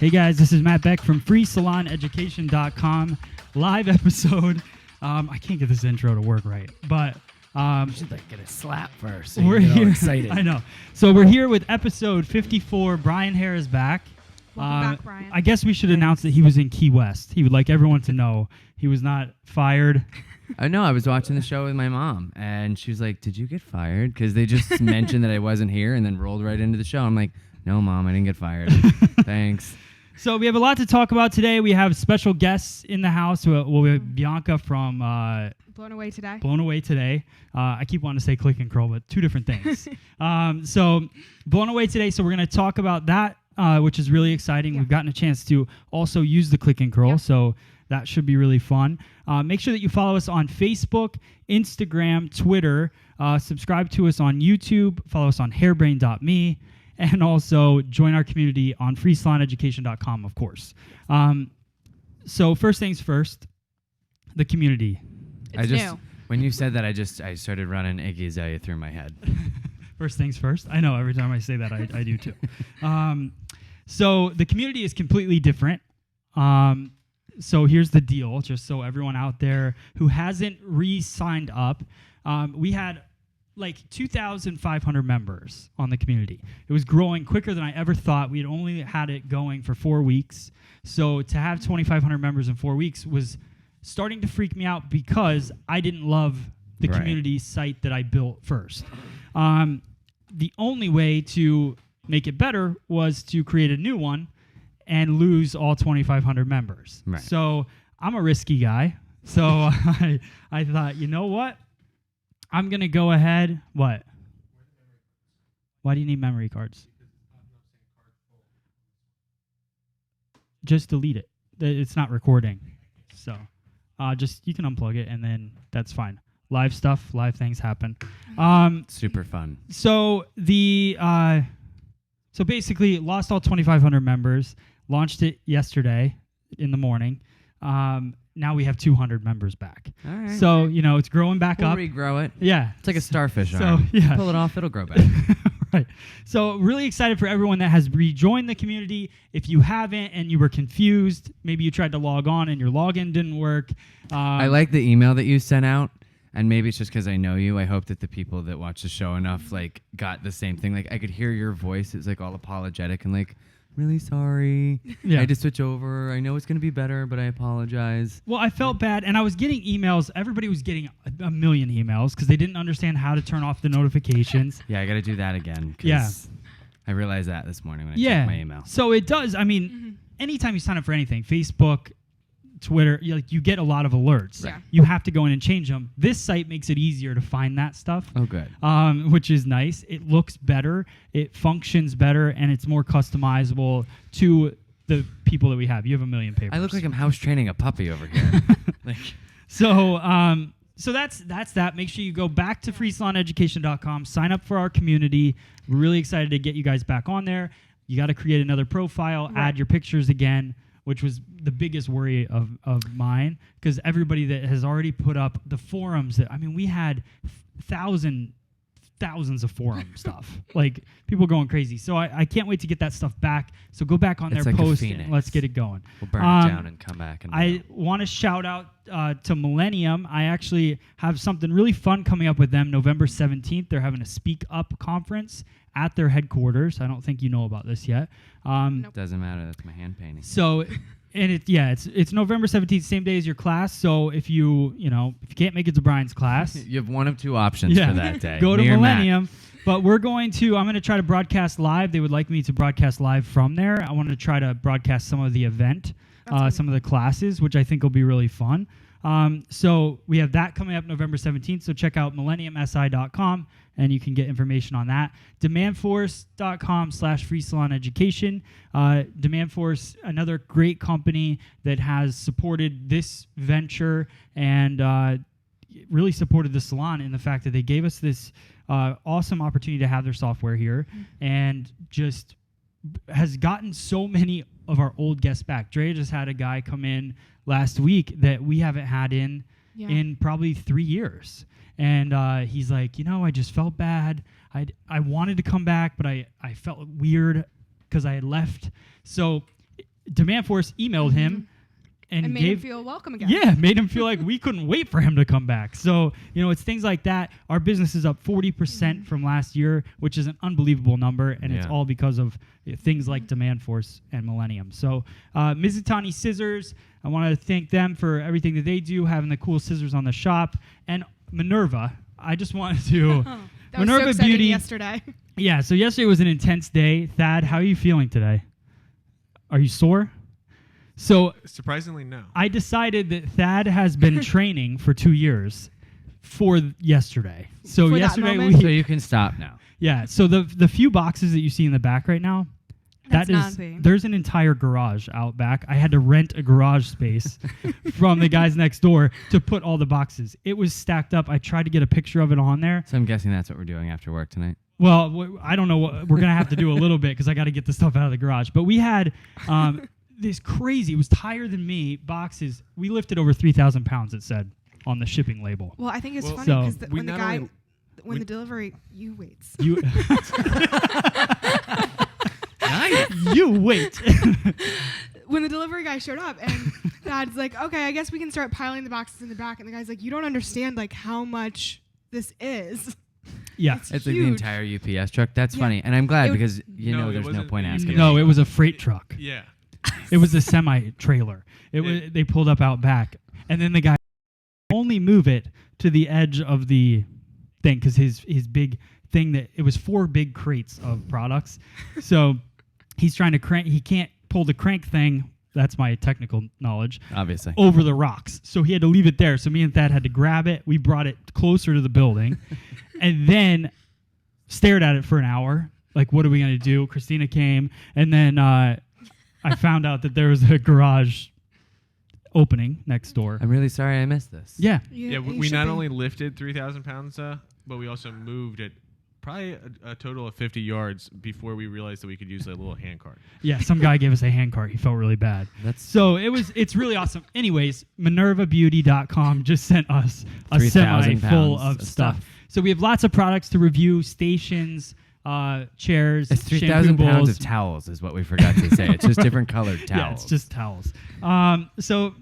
Hey guys, this is Matt Beck from FreeSalonEducation.com. Live episode. I can't get this intro to work right, but you should get a slap first. So we're you get all here. excited. I know. So we're here with episode 54. Brian Hare is back. Welcome back, Brian. I guess we should announce that he was in Key West. He would like everyone to know he was not fired. I know. I was watching the show with my mom, and she was like, "Did you get fired?" Because they just mentioned that I wasn't here, and then rolled right into the show. I'm like, "No, Mom, I didn't get fired. Thanks." So we have a lot to talk about today. We have special guests in the house. We have Bianca from Blown Away Today. Blown Away Today. I keep wanting to say Click and Curl, but two different things. So Blown Away Today. So we're going to talk about that, which is really exciting. Yeah. We've gotten a chance to also use the Click and Curl. Yeah. So that should be really fun. Make sure that you follow us on Facebook, Instagram, Twitter. Subscribe to us on YouTube. Follow us on hairbrain.me. And also join our community on freesaloneducation.com, of course. So first things first, the community. It's new. When you said that, I started running Iggy Azalea through my head. First things first. I know every time I say that, I do too. So the community is completely different. So here's the deal, just so everyone out there who hasn't re-signed up, we had like 2,500 members on the community. It was growing quicker than I ever thought. We had only had it going for 4 weeks. So to have 2,500 members in 4 weeks was starting to freak me out because I didn't love the community site that I built first. The only way to make it better was to create a new one and lose all 2,500 members. Right. So I'm a risky guy. So I thought, you know what? I'm going to go ahead. What? Why do you need memory cards? Just delete it. It's not recording. So just you can unplug it and then that's fine. Live stuff, live things happen. Super fun. So so basically lost all 2,500 members, launched it yesterday in the morning. Now we have 200 members back. All right. So, it's growing back We'll up. regrow it. Yeah. It's like a starfish So, arm. yeah. Pull it off, it'll grow back. Right. So really excited for everyone that has rejoined the community. If you haven't and you were confused, maybe you tried to log on and your login didn't work. I like the email that you sent out, and maybe it's just because I know you. I hope that the people that watch the show enough got the same thing. Like I could hear your voice. It's all apologetic and really sorry. Yeah. I had to switch over. I know it's going to be better, but I apologize. Well, I felt bad, and I was getting emails. Everybody was getting a million emails because they didn't understand how to turn off the notifications. Yeah, I got to do that again. Yeah. I realized that this morning when I checked my email. So it does. I mean, anytime you sign up for anything, Facebook, Twitter, you get a lot of alerts. Yeah. You have to go in and change them. This site makes it easier to find that stuff. Oh, good. Which is nice. It looks better. It functions better, and it's more customizable to the people that we have. You have a million papers. I look like I'm house training a puppy over here. So that's that. Make sure you go back to freesaloneducation.com, sign up for our community. We're really excited to get you guys back on there. You got to create another profile, add your pictures again, which was the biggest worry of mine, because everybody that has already put up the forums we had thousands of forum stuff, people going crazy. So I can't wait to get that stuff back. So go back on It's their like a post phoenix. and let's get it going. We'll burn it down and come back. And I want to shout out to Millennium. I actually have something really fun coming up with them November 17th. They're having a Speak Up conference at their headquarters. I don't think you know about this yet. Nope. Doesn't matter. That's my hand painting. So, and it's November 17th, same day as your class. So if you can't make it to Brian's class, You have one of two options for that day. go to Me or Matt. Millennium. But I'm going to try to broadcast live. They would like me to broadcast live from there. I wanted to try to broadcast some of the event, some of the classes, which I think will be really fun. So we have that coming up November 17th. So check out millenniumsi.com and you can get information on that. Demandforce.com/freesaloneducation. Demandforce, another great company that has supported this venture and really supported the salon in the fact that they gave us this awesome opportunity to have their software here and just has gotten so many of our old guests back. Dre just had a guy come in last week that we haven't had in probably 3 years. And he's like, I just felt bad. I wanted to come back, but I felt weird because I had left. So Demand Force emailed him and made him feel welcome again. Yeah, made him feel like we couldn't wait for him to come back. So, it's things like that. Our business is up 40% from last year, which is an unbelievable number, and it's all because of things like Demand Force and Millennium. So, Mizutani Scissors, I want to thank them for everything that they do, having the cool scissors on the shop. And Minerva, I just wanted to... That Minerva was so exciting Beauty yesterday. Yeah, so yesterday was an intense day. Thad, how are you feeling today? Are you sore? So surprisingly, no. I decided that Thad has been training for 2 years for yesterday. So For that yesterday moment? So you can stop now. yeah. So the few boxes that you see in the back right now, That's that is nothing. there's an entire garage out back. I had to rent a garage space from the guys next door to put all the boxes. It was stacked up. I tried to get a picture of it on there. So I'm guessing that's what we're doing after work tonight. Well, I don't know what we're gonna have to do a little bit because I got to get the stuff out of the garage. But we had this crazy. It was higher than me boxes. We lifted over 3,000 pounds. It said on the shipping label. Well, I think it's Well, funny so because we when the not guy, only- when we- the delivery, you waits. You Nice. you wait. When the delivery guy showed up and Dad's like, okay, I guess we can start piling the boxes in the back. And the guy's like, you don't understand like how much this is. Yeah. It's It's like the huge. entire UPS truck. That's Yeah. funny. And I'm glad It- because, No, it there's no wasn't point a asking. UPS. No, it was a freight truck. Yeah. It was a semi trailer. They pulled up out back, and then the guy only move it to the edge of the thing because his big thing that it was 4 big crates of products. So he's trying to crank. He can't pull the crank thing. That's my technical knowledge. Obviously. Over the rocks. So he had to leave it there. So me and Thad had to grab it. We brought it closer to the building and then stared at it for an hour. Like, what are we going to do? Christina came. And then I found out that there was a garage opening next door. I'm really sorry I missed this. Yeah. Yeah, we not only lifted 3,000 pounds, but we also moved it probably a total of 50 yards before we realized that we could use a little hand cart. Yeah. Some guy gave us a hand cart. He felt really bad. So it's really awesome. Anyways, MinervaBeauty.com just sent us a 3,000 semi full pounds of of stuff. stuff. So we have lots of products to review, stations, chairs, It's 3,000 shampoo pounds bowls. of towels is what we forgot to say. It's just different colored towels. Yeah, it's just towels. So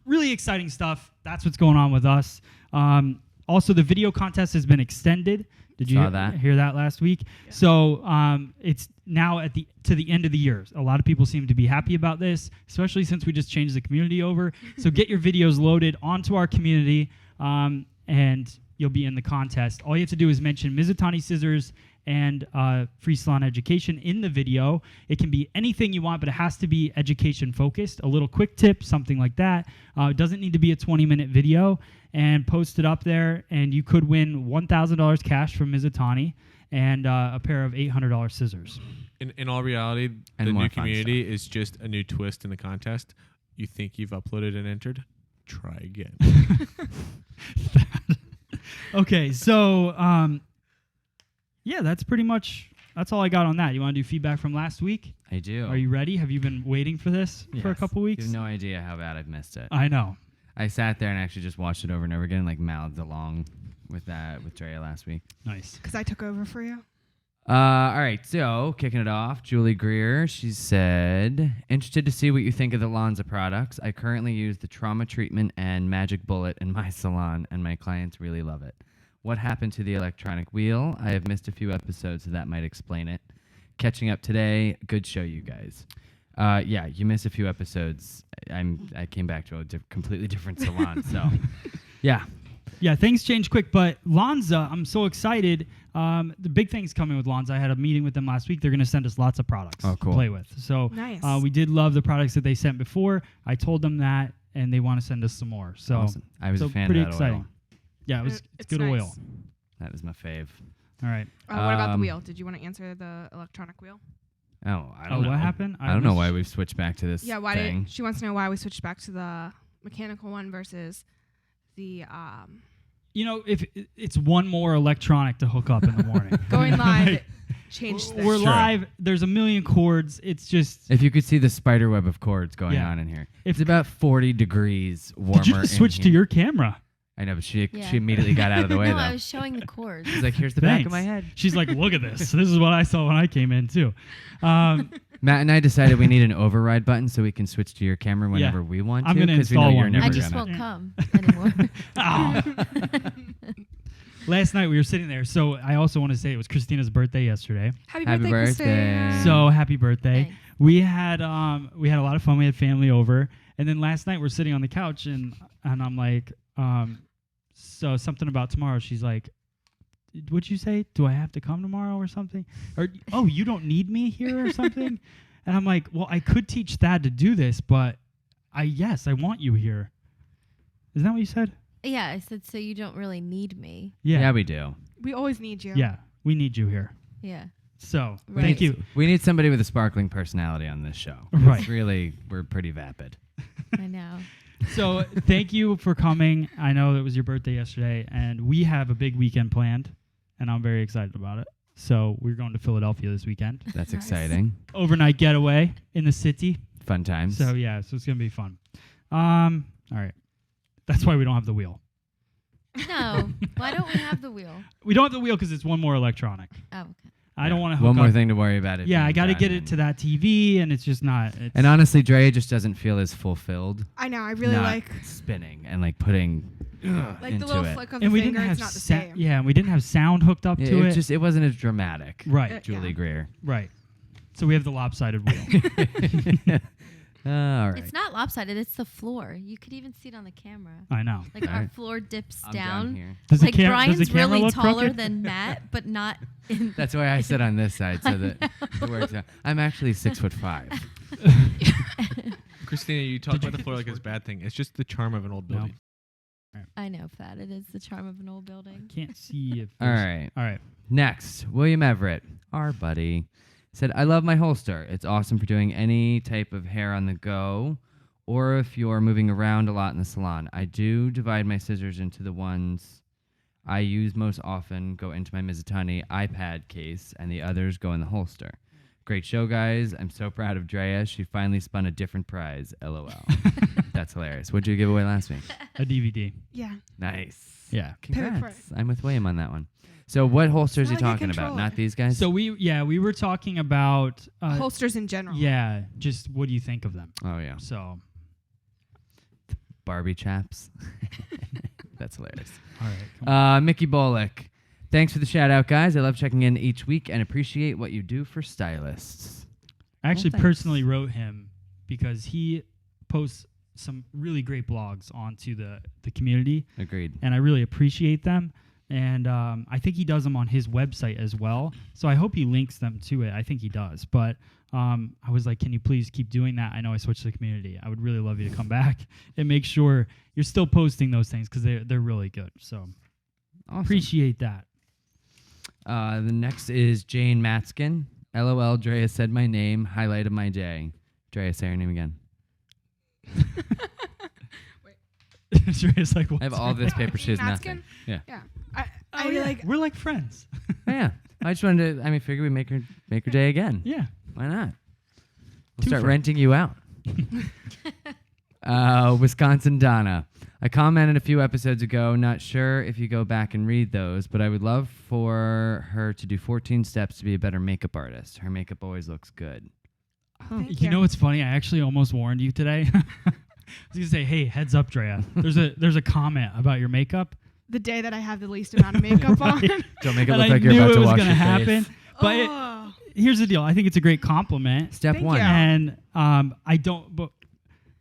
really exciting stuff. That's what's going on with us. Also, the video contest has been extended. Did you Saw that. hear that last week? Yeah. So it's now to the end of the year. A lot of people seem to be happy about this, especially since we just changed the community over. So get your videos loaded onto our community, and you'll be in the contest. All you have to do is mention Mizutani Scissors and Free Salon Education in the video. It can be anything you want, but it has to be education focused. A little quick tip, something like that. It doesn't need to be a 20-minute video. And post it up there, and you could win $1,000 cash from Mizutani and a pair of $800 scissors. In all reality, And the more new fun community is just a new twist in the contest. You think you've uploaded and entered? Try again. Okay, so yeah, that's all I got on that. You want to do feedback from last week? I do. Are you ready? Have you been waiting for this for a Yes. couple weeks? You have no idea how bad I've missed it. I know. I sat there and actually just watched it over and over again, like mouthed along with Drea last week. Nice. Because I took over for you. All right, so kicking it off, Julie Greer, she said, interested to see what you think of the Lonza products. I currently use the Trauma Treatment and Magic Bullet in my salon, and my clients really love it. What happened to the electronic wheel? I have missed a few episodes, so that might explain it. Catching up today. Good show, you guys. Yeah, you missed a few episodes. I came back to a completely different salon, so yeah. Yeah, things change quick, but Lonza, I'm so excited. The big thing's coming with Lonza. I had a meeting with them last week. They're going to send us lots of products Oh, cool. to play with. So Nice. we did love the products that they sent before. I told them that, and they want to send us some more. So Awesome. I was so a fan pretty of that exciting. oil. Yeah, it's good nice. oil. That is my fave. All right. What about the Um, wheel? Did you want to answer the electronic wheel? Oh, I Oh, don't know. what happened? I don't know why we've switched back to this Yeah, why thing. did she wants to know why we switched back to the mechanical one versus the You know, if it's one more electronic to hook up in the morning. going live. Like, Changed we're things. live. There's a million cords. It's just If you could see the spider web of cords going Yeah. on in here. If- It's about 40 degrees warmer. did you just in switch to here. your camera? I know, but she Yeah. immediately got out of the way, No, though. I was showing the cords. She's like, here's the back of Thanks. my head. She's like, look at this. This is what I saw when I came in too. Matt and I decided we need an override button so we can switch to your camera whenever we want I'm to. gonna 'cause we know install you're one. never I just gonna. won't come anymore. Oh. Last night we were sitting there. So I also want to say it was Christina's birthday yesterday. Happy Happy birthday, birthday. Christina. So happy birthday. Thanks. We had a lot of fun. We had family over. And then last night we're sitting on the couch and I'm like, so something about tomorrow. She's like, what'd you say? Do I have to come tomorrow or something? Or, oh, you don't need me here or something? And I'm like, well, I could teach Thad to do this, but I want you here. Isn't that what you said? Yeah, I said, so you don't really need me. Yeah, we do. We always need you. Yeah, we need you here. Yeah. So Right. thank you. We need somebody with a sparkling personality on this show. Right. It's really, we're pretty vapid. I know. So thank you for coming. I know it was your birthday yesterday, and we have a big weekend planned, and I'm very excited about it. So we're going to Philadelphia this weekend. That's Nice. exciting. Overnight getaway in the city. Fun times. So yeah, so it's gonna be fun. All right. That's why we don't have the wheel. No. Why don't we have the wheel? We don't have the wheel because it's one more electronic. Oh, okay. I don't want to hook One more up. thing to worry about. Yeah, I being got to done get it and- to that TV, and it's just not. It's And honestly, Dre just doesn't feel as fulfilled. I know. I really not like spinning and like putting the into little it. flick of and the we finger. didn't have It's not the sa- same. yeah, and we didn't have sound hooked up to it. It wasn't as dramatic. Right, Julie Yeah. Greer. right. So we have the lopsided wheel. All right. It's not lopsided. It's the floor. You could even see it on the camera. I know. Like our Alright. floor dips I'm down down. here. Does Like does Brian's the camera really look taller crooked? than Matt, but not in. That's why I sit on this side so that it works out. I'm actually 6'5". Christina, you talk about the floor like it's a bad thing. It's just the charm of an old No. building. I know, Fat. It is the charm of an old building. Can't see if. All right. All right. Next, William Everett, our buddy, said, I love my holster. It's awesome for doing any type of hair on the go or if you're moving around a lot in the salon. I do divide my scissors into the ones I use most often, go into my Mizutani iPad case, and the others go in the holster. Great show, guys. I'm so proud of Drea. She finally spun a different prize. LOL. That's hilarious. What'd you give away last week? A DVD. Yeah. Nice. Yeah. Pivot Congrats. I'm with William on that one. So what holster is he It's not like a talking about? controller. Not these guys? So we were talking about Holsters in general. yeah, just what do you think of them? Oh, yeah. So Barbie chaps. That's hilarious. all right. Come on. Mickey Bullock. Thanks for the shout out, guys. I love checking in each week and appreciate what you do for stylists. I actually thanks. personally wrote him because he posts some really great blogs onto the community, Agreed. and I really appreciate them. And I think he does them on his website as well. So I hope he links them to it. I think he does. But I was like, can you please keep doing that? I know I switched to the community. I would really love you to come back and make sure you're still posting those things because they're really good. So Awesome. appreciate that. The next is Jane Matskin. LOL, Drea said my name. Highlight of my day. Drea, say her name again. It's like, I have all this paper. She has Jane nothing. Matskin? Yeah. Yeah. I Oh, yeah. like. We're like friends. Yeah. I just wanted to, figure we make her day again. Yeah. Why not? We'll Two start friends. renting you out. Wisconsin Donna. I commented a few episodes ago. Not sure if you go back and read those, but I would love for her to do 14 steps to be a better makeup artist. Her makeup always looks good. Thank You know what's funny? I actually almost warned you today. I was gonna say, hey, heads up, Drea. There's a comment about your makeup. The day that I have the least amount of makeup on. Don't make it And look I like you're knew about it to was wash gonna your happen. face. But Oh. here's the deal. I think it's a great compliment. Step Thank one. you. And I don't, but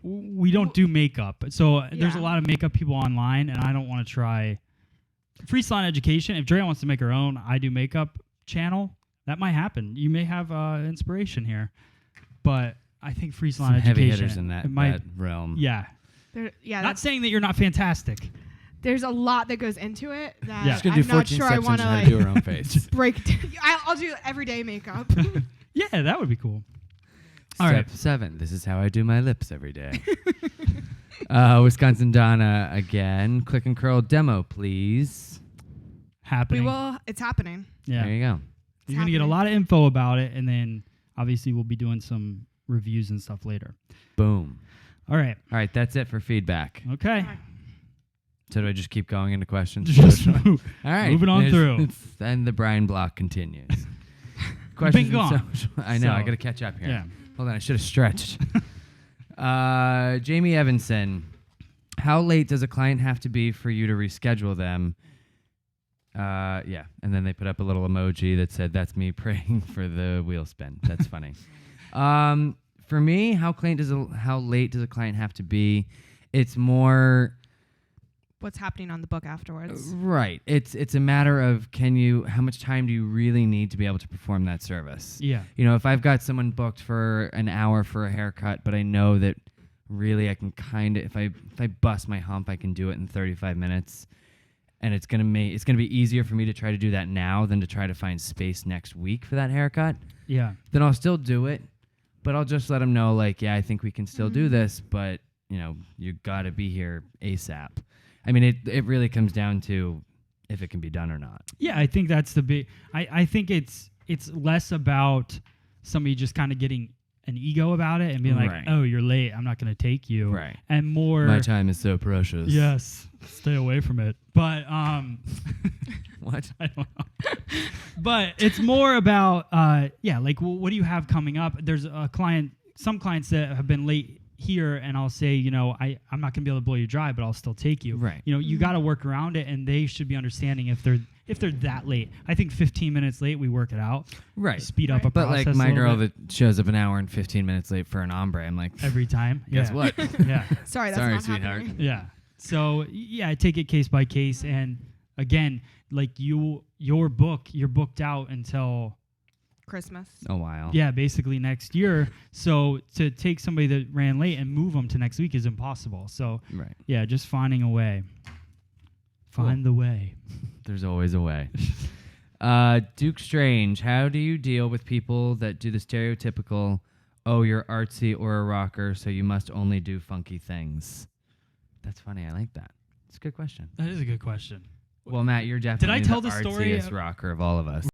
we don't do makeup. So there's a Yeah. lot of makeup people online, and I don't want to try free salon education. If Drea wants to make her own I do makeup channel, that might happen. You may have inspiration here, but I think free salon Some heavy education hitters in that, it might, that realm. yeah. Yeah, Not saying that you're not fantastic. there's a lot that goes into it that Yeah. She's gonna do I'm 14 not sure I steps want on to how to do like her own face. break. I'll do everyday makeup. Yeah, that would be cool. All Step right. 7. This is how I do my lips every day. Wisconsin Donna again. Click and curl demo, please. Happening. It's happening. Yeah. There you go. It's You're going to get a happening. lot of info about it, and then obviously we'll be doing some reviews and stuff later. Boom. All right. All right, that's it for feedback. Okay. So do I just keep going into questions? Just move. All right. moving on through. Then the Brian block continues. questions been from gone. social. I know. I So, got to catch up here. Yeah. Hold on. I should have stretched. Jamie Evanson. How late does a client have to be for you to reschedule them? Yeah. And then they put up a little emoji that said, "That's me praying for the wheel spin." That's funny. For me, how late does a client have to be? It's more What's happening on the book afterwards? right. It's a matter of how much time do you really need to be able to perform that service? Yeah. You know, if I've got someone booked for an hour for a haircut, but I know that really I can if I bust my hump, I can do it in 35 minutes. And it's gonna be easier for me to try to do that now than to try to find space next week for that haircut. Yeah. Then I'll still do it, but I'll just let them know, like, yeah, I think we can still do this, but you gotta be here ASAP. I mean, it really comes down to if it can be done or not. Yeah, I think that's the big. I think it's less about somebody just kind of getting an ego about it and being like, Right. "Oh, you're late. I'm not going to take you." Right. And more. My time is so precious. Yes, stay away from it. But What? I don't know. But it's more about like what do you have coming up? There's some clients that have been late here, and I'll say, I'm not gonna be able to blow you dry, but I'll still take you. Right. You got to work around it, and they should be understanding if they're that late. I think 15 minutes late, we work it out. Right. Speed up a But process. like my a little girl bit that shows up an hour and 15 minutes late for an ombre, I'm like, every time. guess Yeah. what? Yeah. Sorry, that's Sorry, not sweetheart. happening. Yeah. So I take it case by case, and again, like you're booked out until Christmas. A while. yeah, basically next year. So to take somebody that ran late and move them to next week is impossible. So Right. yeah, just finding a way. Find the way. There's always a way. Duke Strange, how do you deal with people that do the stereotypical, "Oh, you're artsy or a rocker, so you must only do funky things"? That's funny. I like that. It's a good question. That is a good question. Well, Matt, you're definitely tell the the story artsiest of- rocker of all of us.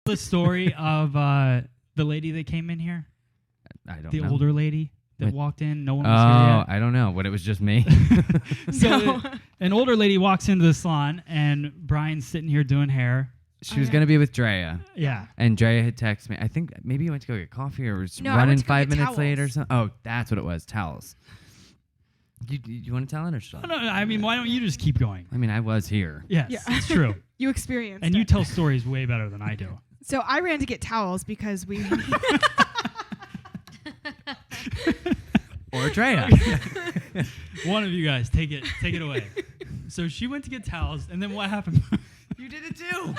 The story of the lady that came in here, I don't the know. older lady that Wait. walked in. No one was here Oh, yet. I don't know. What, it was just me? So No. an older lady walks into the salon, and Brian's sitting here doing hair. She was yeah. going to be with Drea. Yeah. And Drea had texted me. I think maybe you went to go get coffee or was No, I running went to go 5 get minutes late or towels. something. Oh, that's what it was. Towels. You want to tell it or should I? No, I mean, why don't you just keep going? I mean, I was here. Yes, Yeah. it's true. You experienced And it. you tell stories way better than I do. So I ran to get towels because we Or Drea. One of you guys, take it away. So she went to get towels, and then what happened? You did it too.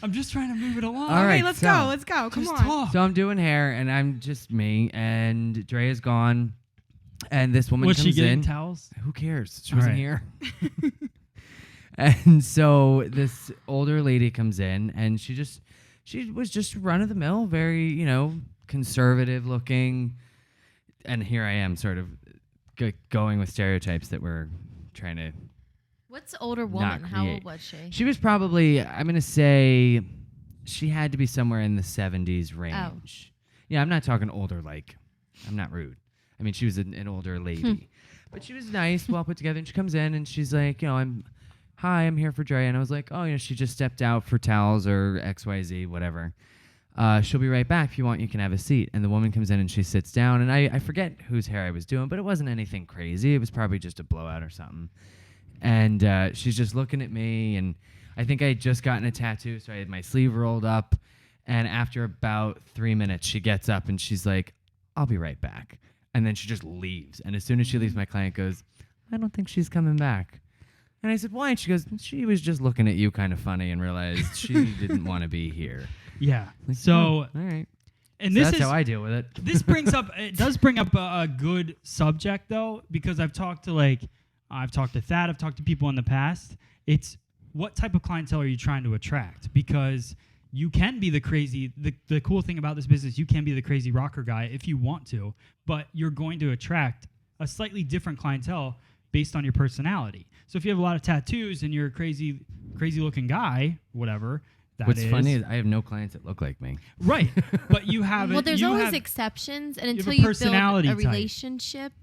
I'm just trying to move it along. All right, Okay, let's so- go. Let's go. Come Just on. talk. So I'm doing hair, and I'm just me, and Drea's gone, and this woman Was comes she getting in. towels? Who cares? She All wasn't right. here. And so this older lady comes in, and she was just run of the mill, very conservative looking, and here I am, sort of going with stereotypes that we're trying to. What's the older woman? How create. old was she? She was probably, I'm gonna say, she had to be somewhere in the 70s range. Yeah, I'm not talking older. Like, I'm not rude. I mean, she was an older lady, but she was nice, well put together. And she comes in and she's like, I'm here for Dre. And I was like, oh, she just stepped out for towels or XYZ, whatever. She'll be right back. If you want, you can have a seat. And the woman comes in and she sits down. And I forget whose hair I was doing, but it wasn't anything crazy. It was probably just a blowout or something. And she's just looking at me. And I think I had just gotten a tattoo, so I had my sleeve rolled up. And after about 3 minutes, she gets up and she's like, I'll be right back. And then she just leaves. And as soon as she leaves, my client goes, I don't think she's coming back. And I said, why? And she goes, she was just looking at you kind of funny and realized she didn't want to be here. Yeah. Like, So, all right. and So this that's is how I deal with it. this brings up it does bring up a good subject though, because I've talked to Thad, I've talked to people in the past. It's what type of clientele are you trying to attract? Because you can be the crazy, the cool thing about this business, you can be the crazy rocker guy if you want to, but you're going to attract a slightly different clientele based on your personality. So if you have a lot of tattoos and you're a crazy looking guy, whatever, What's funny is I have no clients that look like me. right, but you have Well, there's you always have, exceptions, and have until a you build personality a type. relationship,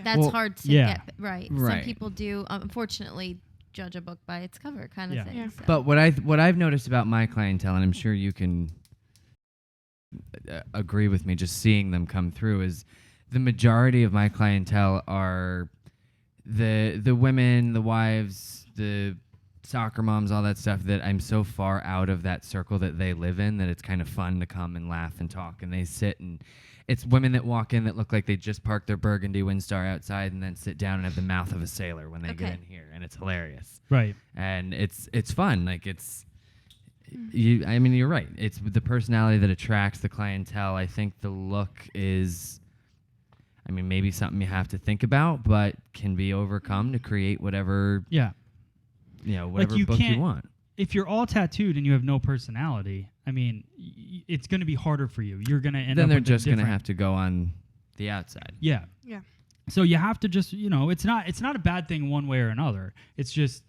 that's Well, hard to yeah. get right. Right. Some people do. Unfortunately, judge a book by its cover kind of Yeah. thing. Yeah. So. But what I've noticed about my clientele, and I'm sure you can agree with me, just seeing them come through, is the majority of my clientele are the women, the wives, the soccer moms, all that stuff, that I'm so far out of that circle that they live in that it's kind of fun to come and laugh and talk. And they sit, and it's women that walk in that look like they just parked their burgundy Windstar outside and then sit down and have the mouth of a sailor when they get Okay. in here, and it's hilarious. Right. And it's fun. Like you're right. It's the personality that attracts the clientele. I think the look is, maybe something you have to think about, but can be overcome to create whatever, Yeah. whatever you book you can't- want. If you're all tattooed and you have no personality, it's going to be harder for you. You're going to end Then up they're with just going to different- have to go on the outside. Yeah. Yeah. So you have to just, it's not a bad thing one way or another. It's just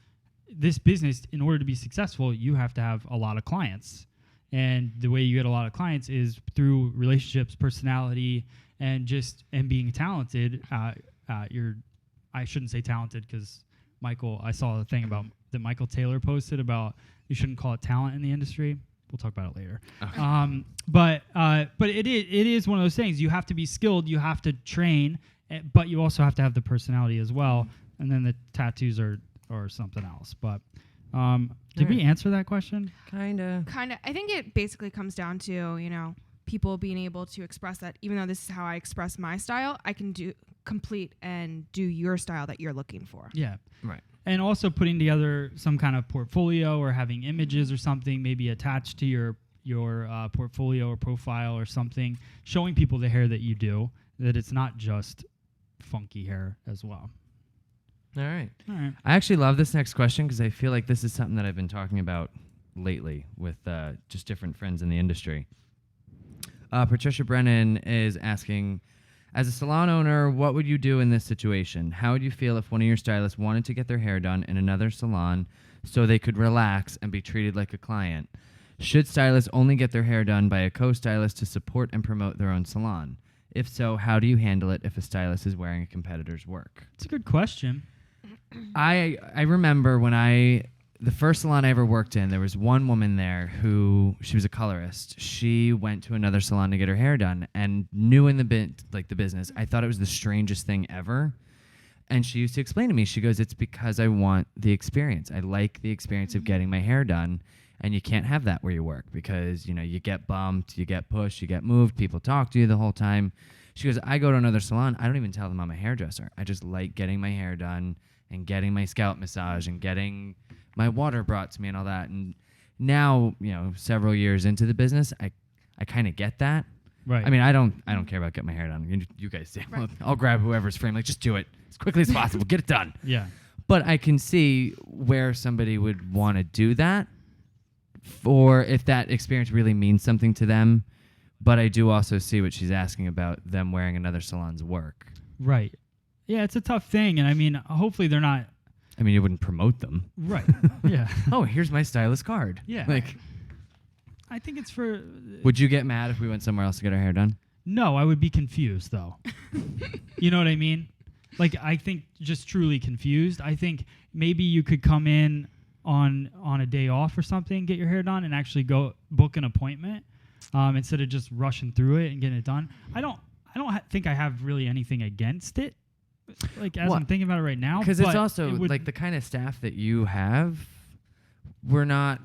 this business, in order to be successful, you have to have a lot of clients. And the way you get a lot of clients is through relationships, personality, and being talented. I shouldn't say talented because I saw a thing about that Michael Taylor posted about you shouldn't call it talent in the industry. We'll talk about it later. Okay. But it is one of those things. You have to be skilled. You have to train, but you also have to have the personality as well. And then the tattoos are something else. But did we answer that question? Kinda. Kind of. I think it basically comes down to, people being able to express that even though this is how I express my style, I can complete and do your style that you're looking for. Yeah. Right. And also putting together some kind of portfolio or having images or something maybe attached to your portfolio or profile or something, showing people the hair that you do, that it's not just funky hair as well. All right. All right. I actually love this next question because I feel like this is something that I've been talking about lately with just different friends in the industry. Patricia Brennan is asking, as a salon owner, what would you do in this situation? How would you feel if one of your stylists wanted to get their hair done in another salon so they could relax and be treated like a client? Should stylists only get their hair done by a co-stylist to support and promote their own salon? If so, how do you handle it if a stylist is wearing a competitor's work? It's a good question. I remember when the first salon I ever worked in, there was one woman there she was a colorist. She went to another salon to get her hair done and knew in the business. I thought it was the strangest thing ever. And she used to explain to me, she goes, it's because I want the experience. I like the experience of getting my hair done. And you can't have that where you work because, you get bumped, you get pushed, you get moved, people talk to you the whole time. She goes, I go to another salon, I don't even tell them I'm a hairdresser. I just like getting my hair done and getting my scalp massage and getting my water brought to me and all that. And now, several years into the business, I kind of get that. Right. I don't care about getting my hair done. You guys do. Right. I'll grab whoever's frame, just do it as quickly as possible, get it done. Yeah. But I can see where somebody would want to do that for if that experience really means something to them. But I do also see what she's asking about them wearing another salon's work. Right. Yeah, it's a tough thing. And hopefully they're not. You wouldn't promote them. Right. Yeah. Oh, here's my stylist card. Yeah. I think it's for. Would you get mad if we went somewhere else to get our hair done? No, I would be confused though. You know what I mean? I think just truly confused. I think maybe you could come in on a day off or something, get your hair done, and actually go book an appointment instead of just rushing through it and getting it done. I don't think I have really anything against it. As I'm thinking about it right now, because it's also the kind of staff that you have. We're not.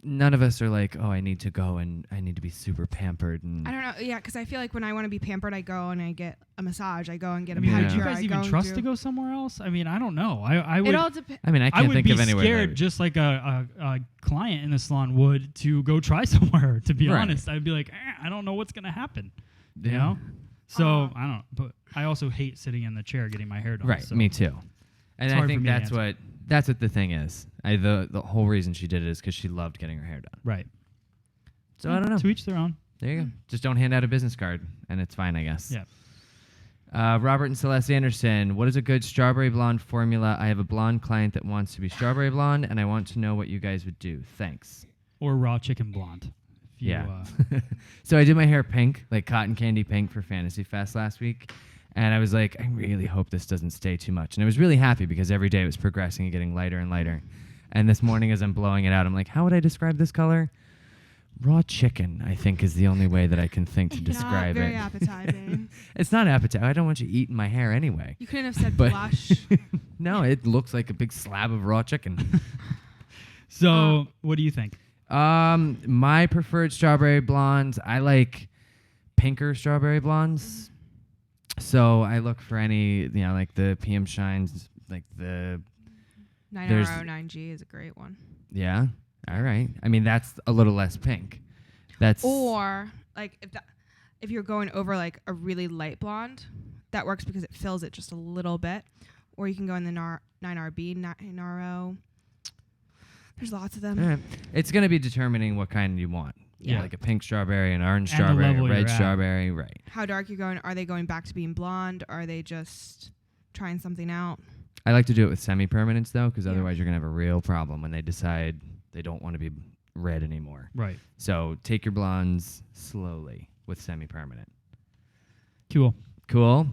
None of us are like, oh, I need to go and I need to be super pampered. And I don't know. Yeah, because I feel like when I want to be pampered, I go and I get a massage. I go and get a would pedicure. you guys I even go trust and to go somewhere else? I don't know. I would. It all depends. I I can't would think be of anywhere. scared, just like a client in the salon would, to go try somewhere. To be Right. honest, I'd be like, I don't know what's gonna happen. You Yeah. know. So I don't know, but I also hate sitting in the chair getting my hair done. Right, so. me too. And It's I hard for think me to that's what the thing is. The whole reason she did it is because she loved getting her hair done. Right. So I don't know. To each their own. There you go. Just don't hand out a business card, and it's fine, I guess. Yeah. Robert and Celeste Anderson, what is a good strawberry blonde formula? I have a blonde client that wants to be strawberry blonde, and I want to know what you guys would do. Thanks. Or raw chicken blonde. If you, Yeah. So I did my hair pink, like cotton candy pink for Fantasy Fest last week. And I was like, I really hope this doesn't stay too much. And I was really happy because every day it was progressing and getting lighter and lighter. And this morning as I'm blowing it out, I'm like, how would I describe this color? Raw chicken, I think, is the only way that I can think to describe Not very it. appetizing. It's not appetizing. I don't want you eating my hair anyway. You couldn't have said But- blush. No, it looks like a big slab of raw chicken. So, what do you think? My preferred strawberry blondes, I like pinker strawberry blondes. So I look for any, like the PM Shines, like the, 9RO9G is a great one. yeah. All right. I mean, that's a little less pink. That's Or like if you're going over like a really light blonde, that works because it fills it just a little bit. Or you can go in the 9RB, 9RO. There's lots of them. all right. It's going to be determining what kind you want. Yeah. Like a pink strawberry, an orange And the strawberry, a level you're red at. strawberry, right. How dark you're going? Are they going back to being blonde? Are they just trying something out? I like to do it with semi-permanents, though, because Yeah. otherwise you're going to have a real problem when they decide they don't want to be red anymore. Right. So take your blondes slowly with semi-permanent. Cool. Cool.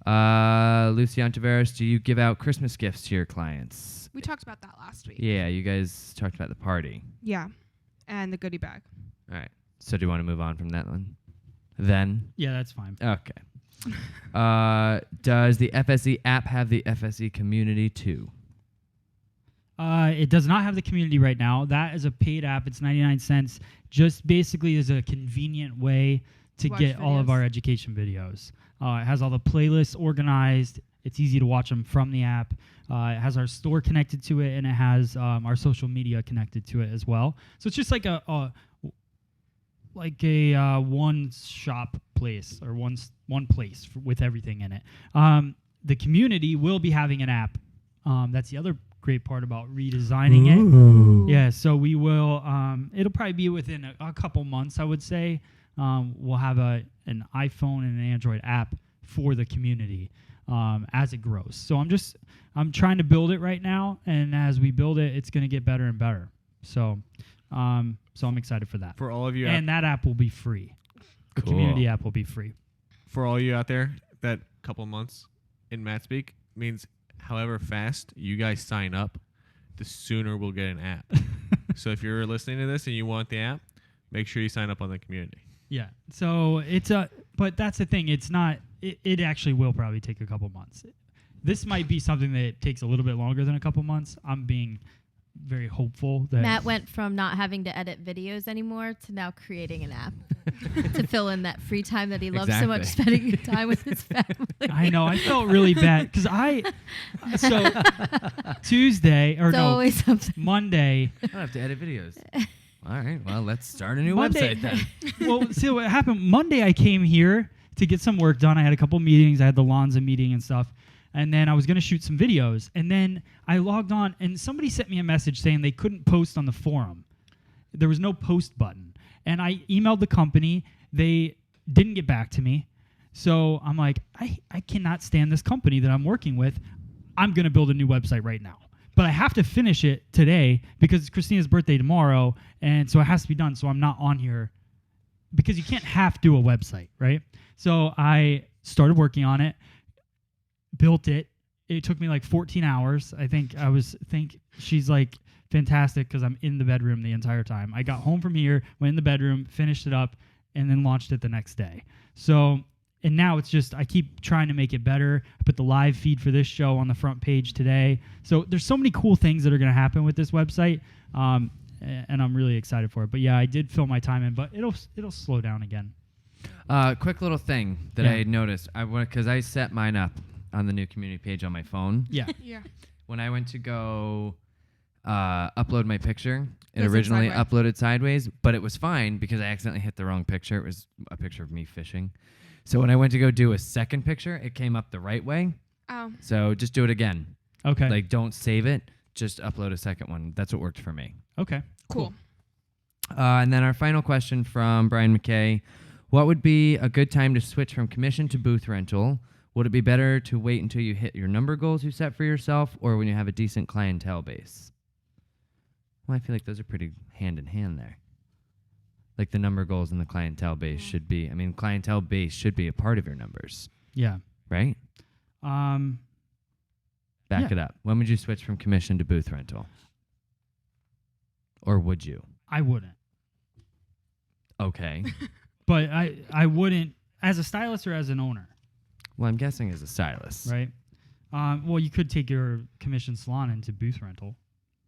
Lucian Tavares, do you give out Christmas gifts to your clients? We talked about that last week. Yeah, you guys talked about the party. Yeah. And the goodie bag. All right. So do you want to move on from that one? Then? Yeah, that's fine. Okay. Does the FSE app have the FSE community too? It does not have the community right now. That is a paid app. It's 99 cents. Just basically is a convenient way to Watch get all of videos. our education videos. It has all the playlists organized. It's easy to watch them from the app. It has our store connected to it, and it has our social media connected to it as well. So it's just like a one shop place or one place with everything in it. The community will be having an app. That's the other great part about redesigning it. Yeah, so we will. It'll probably be within a couple months, I would say. We'll have an iPhone and an Android app for the community as it grows. So I'm trying to build it right now, and as we build it, it's going to get better and better. So I'm excited for that. For all of you, And that app will be free. The Cool. community app will be free. for all you out there, that couple months in Matt Speak means however fast you guys sign up, the sooner we'll get an app. So if you're listening to this and you want the app, make sure you sign up on the community. Yeah. So but that's the thing. It's not. It actually will probably take a couple months. This might be something that takes a little bit longer than a couple months. I'm being very hopeful that Matt went from not having to edit videos anymore to now creating an app to fill in that free time that he loves so much, Exactly. spending time with his family. I know. I felt really bad because so Tuesday or It's no always something. Monday. I don't have to edit videos. All right. Well, let's start a new Monday- website then. Well, see what happened. Monday I came here to get some work done. I had a couple meetings. I had the Lonza meeting and stuff. And then I was going to shoot some videos. And then I logged on and somebody sent me a message saying they couldn't post on the forum. There was no post button. And I emailed the company. They didn't get back to me. So I'm like, I cannot stand this company that I'm working with. I'm going to build a new website right now. But I have to finish it today because it's Christina's birthday tomorrow. And so it has to be done. So I'm not on here because you can't half do a website, right? So I started working on it, built it. It took me like 14 hours. I think she's like fantastic because I'm in the bedroom the entire time. I got home from here, went in the bedroom, finished it up, and then launched it the next day. So, and now it's just, I keep trying to make it better. I put the live feed for this show on the front page today. So there's so many cool things that are going to happen with this website. And I'm really excited for it. But yeah, I did fill my time in, but it'll slow down again. Quick little thing that Yeah. I noticed. Because I set mine up on the new community page on my phone. Yeah. Yeah. When I went to go upload my picture, it Goes in originally sideways. uploaded sideways, but it was fine because I accidentally hit the wrong picture. It was a picture of me fishing. So when I went to go do a second picture, it came up the right way. Oh. So just do it again. Okay. Like, don't save it. Just upload a second one. That's what worked for me. Okay. Cool. And then our final question from Brian McKay. What would be a good time to switch from commission to booth rental? Would it be better to wait until you hit your number goals you set for yourself or when you have a decent clientele base? Well, I feel like those are pretty hand in hand there. Like the number goals and the clientele base should be, clientele base should be a part of your numbers. Yeah. right? Um, Back Yeah. it up. When would you switch from commission to booth rental? Or would you? I wouldn't. Okay. But I wouldn't as a stylist or as an owner, Well, I'm guessing as a stylist. right? Well, you could take your commission salon into booth rental.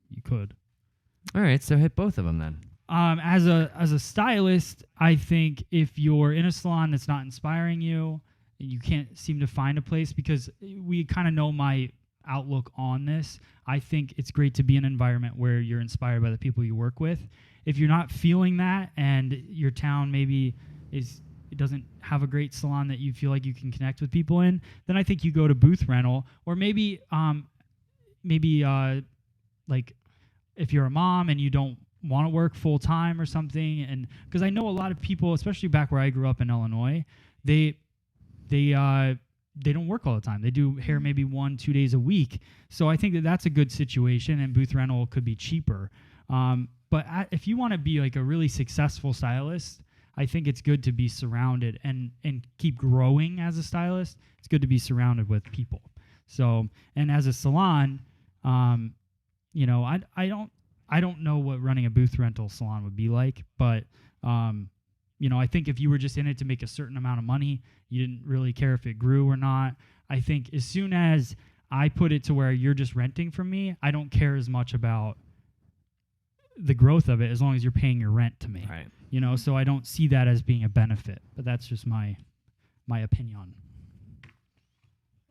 You could. All right, so hit both of them then. As a stylist, I think if you're in a salon that's not inspiring you, you can't seem to find a place, because we kind of know my outlook on this. I think it's great to be in an environment where you're inspired by the people you work with. If you're not feeling that, and your town maybe it doesn't have a great salon that you feel like you can connect with people in, then I think you go to booth rental, or maybe like if you're a mom and you don't want to work full time or something, and because I know a lot of people, especially back where I grew up in Illinois, they don't work all the time. They do hair maybe 1-2 days a week. So I think that that's a good situation, and booth rental could be cheaper. But if you want to be like a really successful stylist, I think it's good to be surrounded and keep growing as a stylist. It's good to be surrounded with people. So, and as a salon, you know, I don't know what running a booth rental salon would be like, but you know, I think if you were just in it to make a certain amount of money, you didn't really care if it grew or not. I think as soon as I put it to where you're just renting from me, I don't care as much about the growth of it as long as you're paying your rent to me. Right. You know, so I don't see that as being a benefit, but that's just my opinion.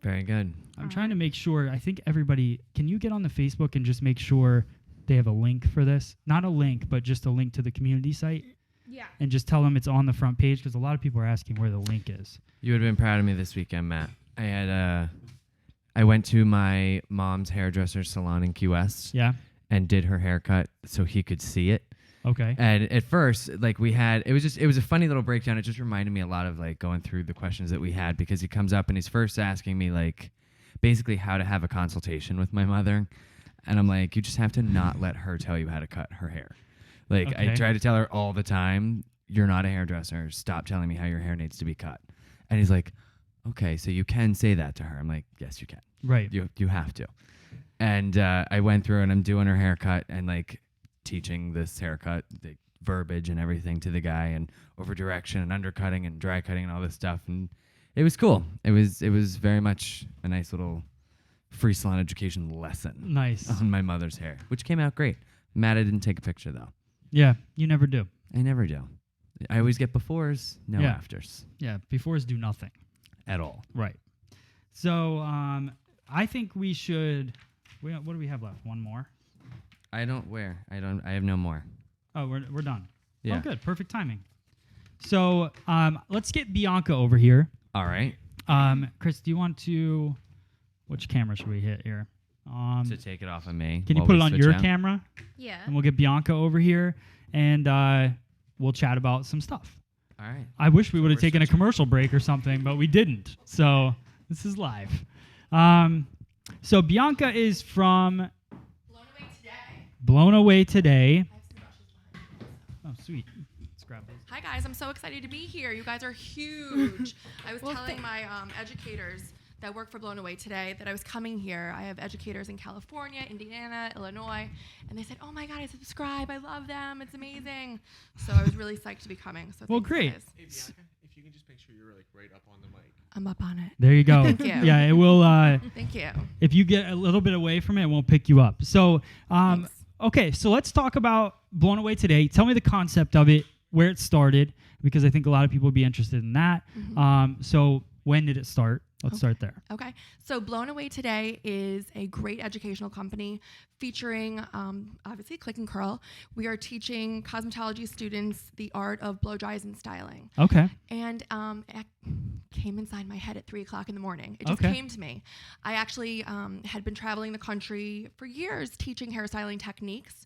Very good. I'm trying to make sure, I think everybody, can you get on the Facebook and just make sure they have a link for this? Not a link, but just a link to the community site, Yeah. and just tell them it's on the front page, because a lot of people are asking where the link is. You would have been proud of me this weekend, Matt. I went to my mom's hairdresser salon in Key West Yeah? and did her haircut so he could see it. Okay. And at first, like it was a funny little breakdown. It just reminded me a lot of like going through the questions that we had, because he comes up and he's first asking me like basically how to have a consultation with my mother. And I'm like, you just have to not let her tell you how to cut her hair. Like I Okay. try to tell her all the time, you're not a hairdresser. Stop telling me how your hair needs to be cut. And he's like, okay, so you can say that to her. I'm like, yes, you can. Right. You have to. And I went through and I'm doing her haircut and like teaching this haircut, the verbiage and everything to the guy, and over direction and undercutting and dry cutting and all this stuff. And it was cool. It was very much a nice little free salon education lesson Nice. on my mother's hair, which came out great. Matt, I didn't take a picture though. Yeah, you never do. I never do. I always get befores, no Yeah. afters Yeah, befores do nothing. at all. Right. So I think we should, what do we have left? One more? I have no more. Oh, we're done. Yeah. Oh, good. Perfect timing. So let's get Bianca over here. All right. Chris, do you want to, which camera should we hit here? To take it off of me. Can you while put we it on switch your out. camera? Yeah. And we'll get Bianca over here, and we'll chat about some stuff. All right. I wish we would have we're taken a switching. commercial break or something, but we didn't. So this is live. So Bianca is from Blown Away Today. Oh, sweet. Let's grab those. Hi guys, I'm so excited to be here. You guys are huge. I was telling my educators that work for Blown Away Today that I was coming here. I have educators in California, Indiana, Illinois, and they said, "Oh my God, I subscribe. I love them. It's amazing." So I was really psyched to be coming. So Well, thanks, great. guys. Hey, Bianca, if you can just make sure you're like right up on the mic. I'm up on it. There you go. Thank you. Yeah, it will. Thank you. If you get a little bit away from it, it won't pick you up. So, Thanks. okay, so let's talk about Blown Away Today. Tell me the concept of it, where it started, because I think a lot of people would be interested in that. So when did it start? Let's start there. Okay, so Blown Away Today is a great educational company featuring, obviously, Click and Curl. We are teaching cosmetology students the art of blow dries and styling. Okay. And it came inside my head at 3 o'clock in the morning. It just Okay. came to me. I actually had been traveling the country for years teaching hairstyling techniques,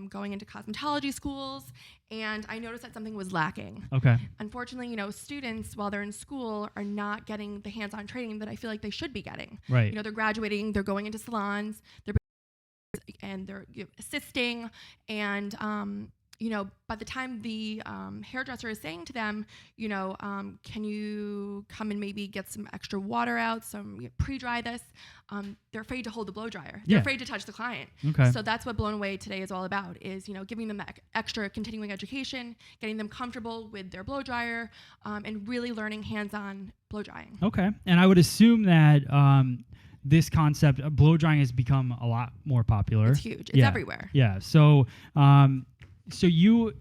going into cosmetology schools, and I noticed that something was lacking. Okay. Unfortunately, you know, students, while they're in school, are not getting the hands-on training that I feel like they should be getting. Right. You know, they're graduating, they're going into salons, they're assisting, and by the time the hairdresser is saying to them, can you come and maybe get some extra water out, pre-dry this, they're afraid to hold the blow dryer. They're afraid to touch the client. Okay. So that's what Blown Away today is all about, is, giving them that extra continuing education, getting them comfortable with their blow dryer, and really learning hands-on blow drying. Okay. And I would assume that this concept of blow drying has become a lot more popular. It's huge. It's everywhere. Yeah. So, so you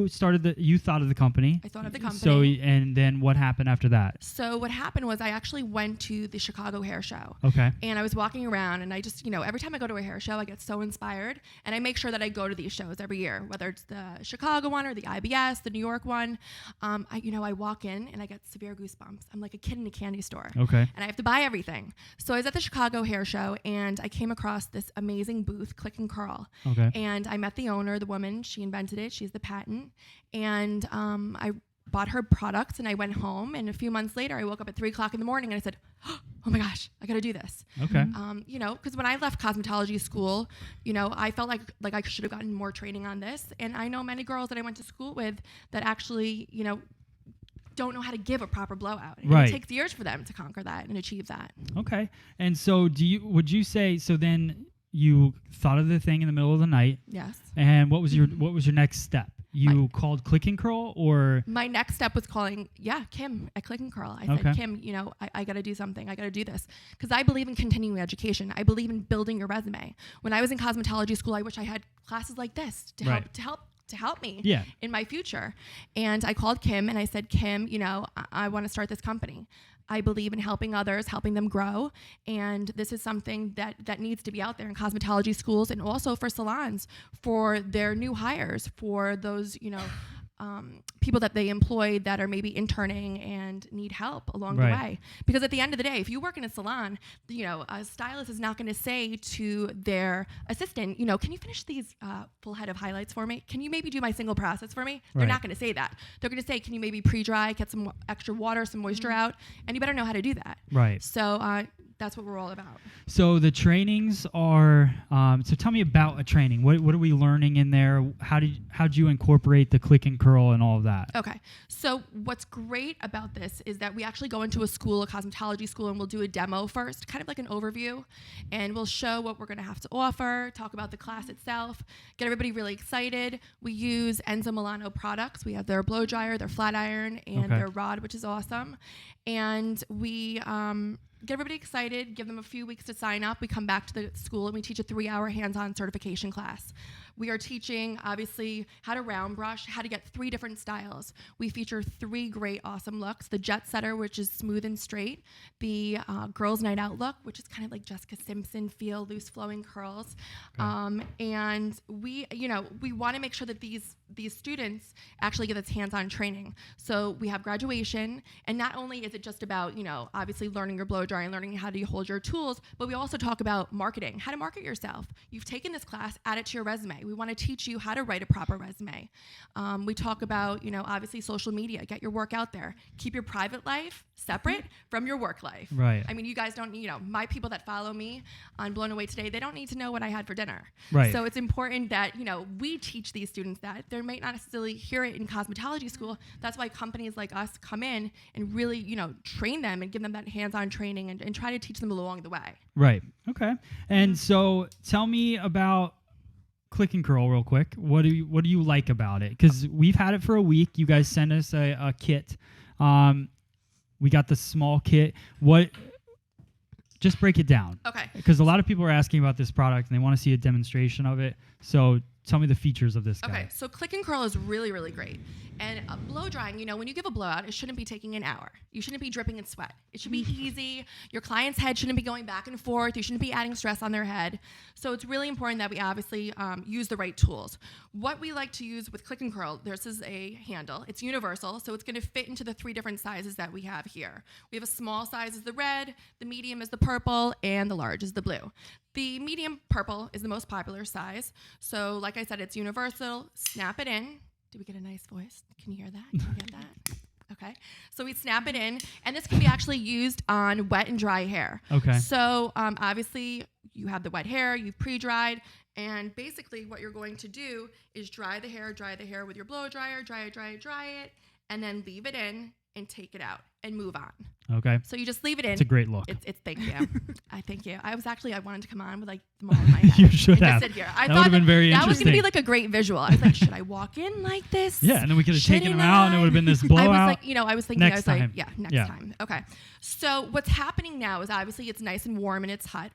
thought of the company. I thought of the company. So, and then what happened after that? So what happened was I actually went to the Chicago Hair Show. Okay. And I was walking around, and I just, every time I go to a hair show, I get so inspired, and I make sure that I go to these shows every year, whether it's the Chicago one or the IBS, the New York one. I walk in and I get severe goosebumps. I'm like a kid in a candy store. Okay. And I have to buy everything. So I was at the Chicago Hair Show, and I came across this amazing booth, Click and Curl. Okay. And I met the owner, the woman. She invented it. She's the patent. And I bought her products, and I went home, and a few months later I woke up at 3:00 in the morning and I said, oh my gosh, I got to do this. Okay. Because when I left cosmetology school, I felt like I should have gotten more training on this. And I know many girls that I went to school with that actually, don't know how to give a proper blowout. And Right. it takes years for them to conquer that and achieve that. Okay. And so would you say, so then you thought of the thing in the middle of the night, Yes. and what was your next step? You called Click and Curl, or? My next step was calling, Kim at Click and Curl. I Okay. said, Kim, I got to do something. I got to do this. Because I believe in continuing education. I believe in building your resume. When I was in cosmetology school, I wish I had classes like this to help me in my future. And I called Kim and I said, Kim, I want to start this company. I believe in helping others, helping them grow. And this is something that needs to be out there in cosmetology schools, and also for salons, for their new hires, for those, people that they employ that are maybe interning and need help along the way. Because at the end of the day, if you work in a salon, a stylist is not going to say to their assistant, can you finish these full head of highlights for me? Can you maybe do my single process for me? They're not going to say that. They're going to say, can you maybe pre-dry, get some extra water, some moisture out? And you better know how to do that. Right. So that's what we're all about. So the trainings are, so tell me about a training. What are we learning in there? How'd you incorporate the Click and Curl and all of that? Okay. So what's great about this is that we actually go into a cosmetology school, and we'll do a demo first, kind of like an overview, and we'll show what we're going to have to offer, talk about the class itself, get everybody really excited. We use Enzo Milano products. We have their blow dryer, their flat iron, and their rod, which is awesome. And we get everybody excited, give them a few weeks to sign up. We come back to the school and we teach a 3-hour hands-on certification class. We are teaching, obviously, how to round brush, how to get 3 different styles. We feature 3 great, awesome looks. The Jet Setter, which is smooth and straight. The Girls Night Out look, which is kind of like Jessica Simpson feel, loose flowing curls. Okay. And we want to make sure that these students actually get this hands-on training. So we have graduation, and not only is it just about, obviously learning your blow dry and learning how to hold your tools, but we also talk about marketing, how to market yourself. You've taken this class, add it to your resume. We want to teach you how to write a proper resume. We talk about, obviously social media, get your work out there. Keep your private life separate from your work life. Right. I mean, you guys don't need, my people that follow me on Blown Away today, they don't need to know what I had for dinner. Right. So it's important that, we teach these students that. They might not necessarily hear it in cosmetology school. That's why companies like us come in and really, train them and give them that hands-on training and try to teach them along the way. Right. Okay. And so tell me about Click and Curl real quick. What do you like about it? Because we've had it for a week. You guys sent us a kit. We got the small kit. Just break it down. Okay. Because a lot of people are asking about this product and they want to see a demonstration of it. So tell me the features of this guy. Okay, so Click and Curl is really, really great. And blow drying, when you give a blowout, it shouldn't be taking an hour. You shouldn't be dripping in sweat. It should be easy. Your client's head shouldn't be going back and forth. You shouldn't be adding stress on their head. So it's really important that we obviously use the right tools. What we like to use with Click and Curl, this is a handle. It's universal, so it's going to fit into the 3 different sizes that we have here. We have a small size is the red, the medium is the purple, and the large is the blue. The medium purple is the most popular size. So like I said, it's universal. Snap it in. Did we get a nice voice? Can you hear that? Can you get that? Okay. So we snap it in, and this can be actually used on wet and dry hair. Okay. So obviously you have the wet hair, you've pre-dried. And basically what you're going to do is dry the hair with your blow dryer, dry it, and then leave it in and take it out and move on. Okay. So you just leave it in. It's a great look. It's thank you. Thank you. I wanted to come on with like them all in my head. You should and have. just sit here. I That thought would've been very that was going to be interesting. like a great visual. I was like, should I walk in like this? Yeah, and then we could have taken Shouldn't them out, and it would have been this blowout. I was like, I was thinking, Next time. next time. Okay. So what's happening now is obviously it's nice and warm and it's hot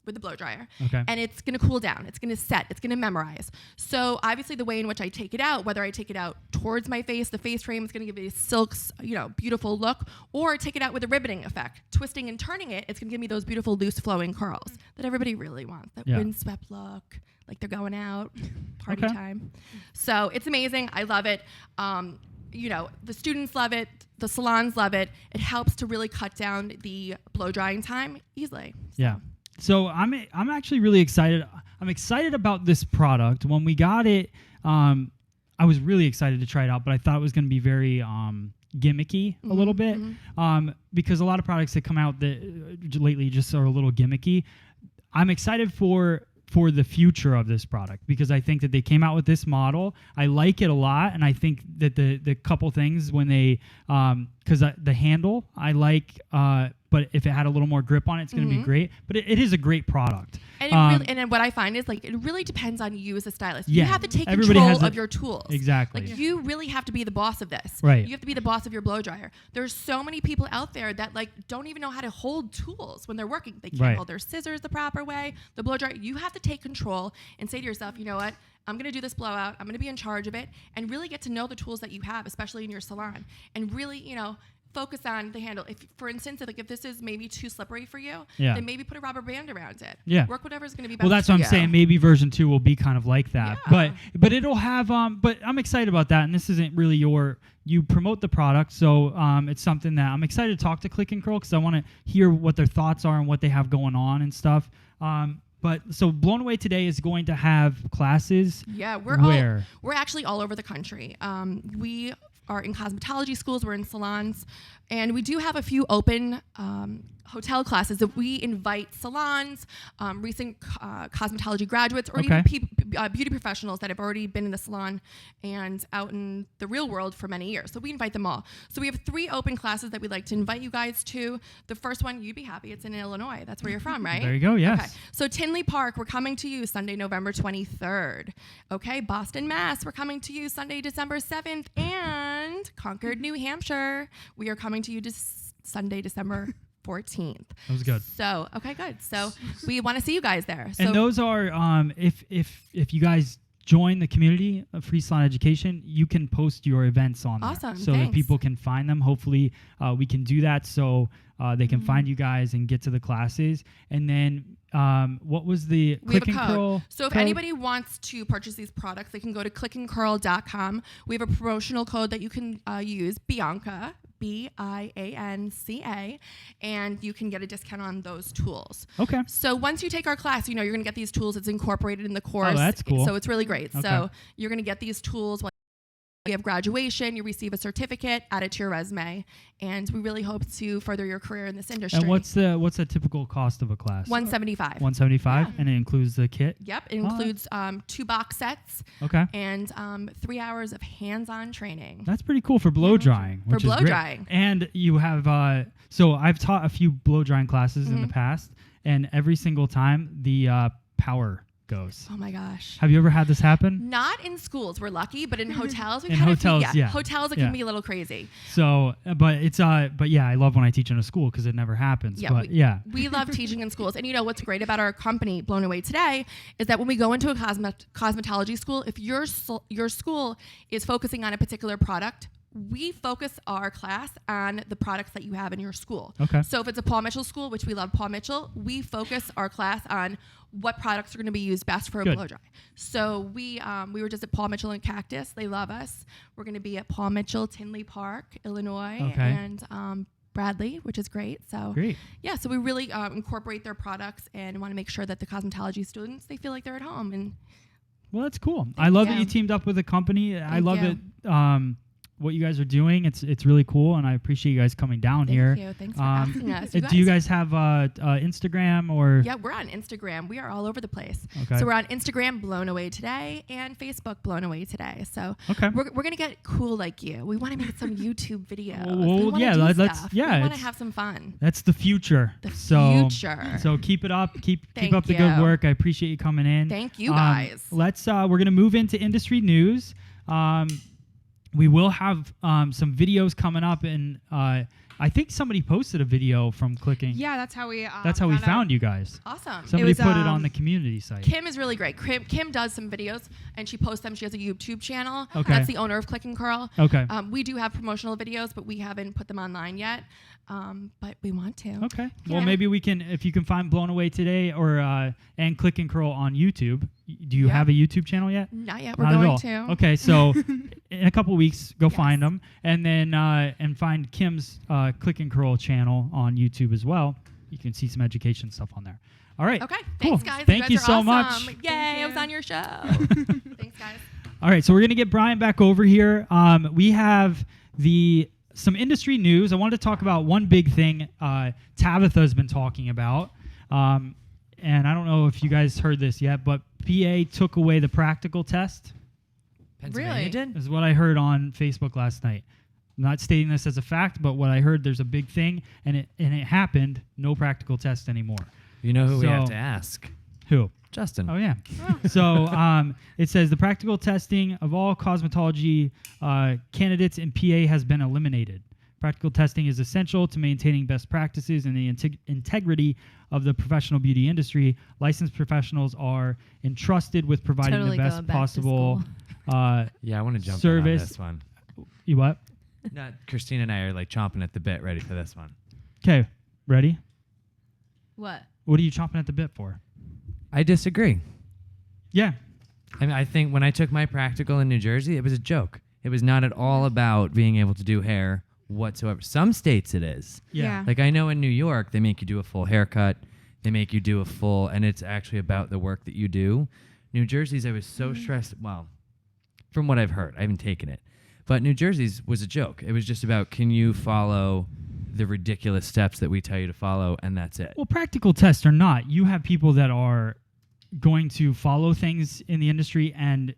with the blow dryer. Okay. And it's going to cool down. It's going to set. It's going to memorize. So obviously the way in which I take it out, whether I take it out towards my face, the face frame is going to give me a silks, beautiful look, or take it out with a ribboning effect. Twisting and turning it, it's going to give me those beautiful loose flowing curls that everybody really wants. That windswept look, like they're going out, party time. So it's amazing. I love it. The students love it. The salons love it. It helps to really cut down the blow drying time easily. Yeah. So I'm actually really excited. I'm excited about this product. When we got it, I was really excited to try it out, but I thought it was going to be very gimmicky a little bit, because a lot of products that come out that lately just are a little gimmicky. I'm excited for the future of this product because I think that they came out with this model. I like it a lot, and I think that the couple things when they because the handle I like. But if it had a little more grip on it, it's going to be great. But it is a great product. And and then what I find is like it really depends on you as a stylist. Yeah, you have to take everybody control of your tools. Exactly. Like you really have to be the boss of this. Right. You have to be the boss of your blow dryer. There's so many people out there that like don't even know how to hold tools when they're working. They can't hold their scissors the proper way. The blow dryer. You have to take control and say to yourself, you know what? I'm going to do this blowout. I'm going to be in charge of it and really get to know the tools that you have, especially in your salon, and really, focus on the handle. If, for instance, if this is maybe too slippery for you, then maybe put a rubber band around it. Yeah. Work whatever's going to be best. Well, that's what I'm saying. Maybe version 2 will be kind of like that. Yeah. But it'll have but I'm excited about that. And this isn't really you promote the product, so it's something that I'm excited to talk to Click and Curl because I want to hear what their thoughts are and what they have going on and stuff. But so Blown Away Today is going to have classes. Yeah, we're actually all over the country. We are in cosmetology schools, we're in salons, and we do have a few open hotel classes that we invite salons, recent cosmetology graduates, or even beauty professionals that have already been in the salon and out in the real world for many years. So we invite them all. So we have 3 open classes that we'd like to invite you guys to. The first one, you'd be happy. It's in Illinois. That's where you're from, right? There you go, yes. Okay. So Tinley Park, we're coming to you Sunday, November 23rd. Okay, Boston, Mass, we're coming to you Sunday, December 7th. And Concord, New Hampshire, we are coming to you Sunday, December 14th. That was good. So, okay, good. So we want to see you guys there. So and those are, if you guys join the community of Free Salon Education, you can post your events on there. Awesome, so that people can find them. Hopefully we can do that so they can find you guys and get to the classes. And then what was the Click and Curl? So if anybody wants to purchase these products, they can go to clickandcurl.com. We have a promotional code that you can use, Bianca, Bianca, and you can get a discount on those tools. Okay. So once you take our class, you're going to get these tools. It's incorporated in the course. Oh, that's cool. So it's really great. Okay. So you're going to get these tools. You have graduation, you receive a certificate, add it to your resume, and we really hope to further your career in this industry. And what's the typical cost of a class? $175. $175, and it includes the kit. Yep, it includes 2 box sets. Okay. And 3 hours of hands-on training. That's pretty cool for blow drying. For which blow is great. drying. And you have so I've taught a few blow drying classes in the past, and every single time the power goes. Oh my gosh. Have you ever had this happen? Not in schools, we're lucky, but in hotels, In hotels, yeah. Hotels, it can be a little crazy. So, but yeah, I love when I teach in a school because it never happens. Yeah, but we love teaching in schools. And what's great about our company, Blown Away Today, is that when we go into a cosmetology school, if your school is focusing on a particular product, we focus our class on the products that you have in your school. Okay. So if it's a Paul Mitchell school, which we love Paul Mitchell, we focus our class on what products are going to be used best for a blow dry. So we were just at Paul Mitchell and Cactus. They love us. We're going to be at Paul Mitchell, Tinley Park, Illinois, and Bradley, which is great. So great. Yeah, so we really incorporate their products and want to make sure that the cosmetology students, they feel like they're at home. And well, that's cool. I love that you teamed up with a company. I love it. what you guys are doing. It's really cool, and I appreciate you guys coming down here. Thank you. Thanks for asking us. Do you guys have Instagram or? Yeah, we're on Instagram. We are all over the place. Okay. So we're on Instagram, Blown Away Today, and Facebook, Blown Away Today. So Okay. we're gonna get cool like you. We want to make some YouTube videos. Well, we wanna yeah, do let's- stuff. yeah, We want to it's- have some fun. That's the future. The so, future. So keep it up. Keep Thank up the good you. work. I appreciate you coming in. Thank you guys. Let's. We're gonna move into industry news. We will have some videos coming up, and I think somebody posted a video from clicking. Yeah, that's how we. That's how we out. found you guys. Awesome. Somebody was, put it on the community site. Kim is really great. Kim does some videos and she posts them. She has a YouTube channel. Okay. That's the owner of Click and Curl. Okay. We do have promotional videos, but we haven't put them online yet. But we want to. Okay. Yeah. Well, maybe we can, if you can find Blown Away Today or and Click and Curl on YouTube. Do you Yeah. have a YouTube channel yet? Not yet. We're Not at going all. to. Okay, so in a couple weeks, go Yes. find them, and then and find Kim's Click and Curl channel on YouTube as well. You can see some education stuff on there. All right. Okay. Cool. Thanks, guys. Thank you guys are so awesome. much. Yay! Thank I was you. on your show. Thanks, guys. All right, so we're gonna get Brian back over here. We have some industry news. I wanted to talk about one big thing Tabitha's been talking about. And I don't know if you guys heard this yet, but PA took away the practical test. Pennsylvania Really? did? Is what I heard on Facebook last night. I'm not stating this as a fact, but what I heard, there's a big thing, and it happened. No practical test anymore. You know who we have So- to ask? Who? Justin. Oh yeah. So it says the practical testing of all cosmetology candidates in PA has been eliminated. Practical testing is essential to maintaining best practices and the integrity of the professional beauty industry. Licensed professionals are entrusted with providing Totally the going best back to possible. Yeah, I want to jump Service. in on this one. You what? Christina and I are like chomping at the bit, ready for this one. Okay, ready? What? What are you chomping at the bit for? I disagree. Yeah. I mean, I think when I took my practical in New Jersey, it was a joke. It was not at all about being able to do hair whatsoever. Some states it is. Yeah. Like I know in New York, they make you do a full haircut. They make you do a full, and it's actually about the work that you do. New Jersey's, I was so stressed. Well, from what I've heard, I haven't taken it. But New Jersey's was a joke. It was just about, can you follow the ridiculous steps that we tell you to follow, and that's it. Well, practical tests or not, you have people that are going to follow things in the industry and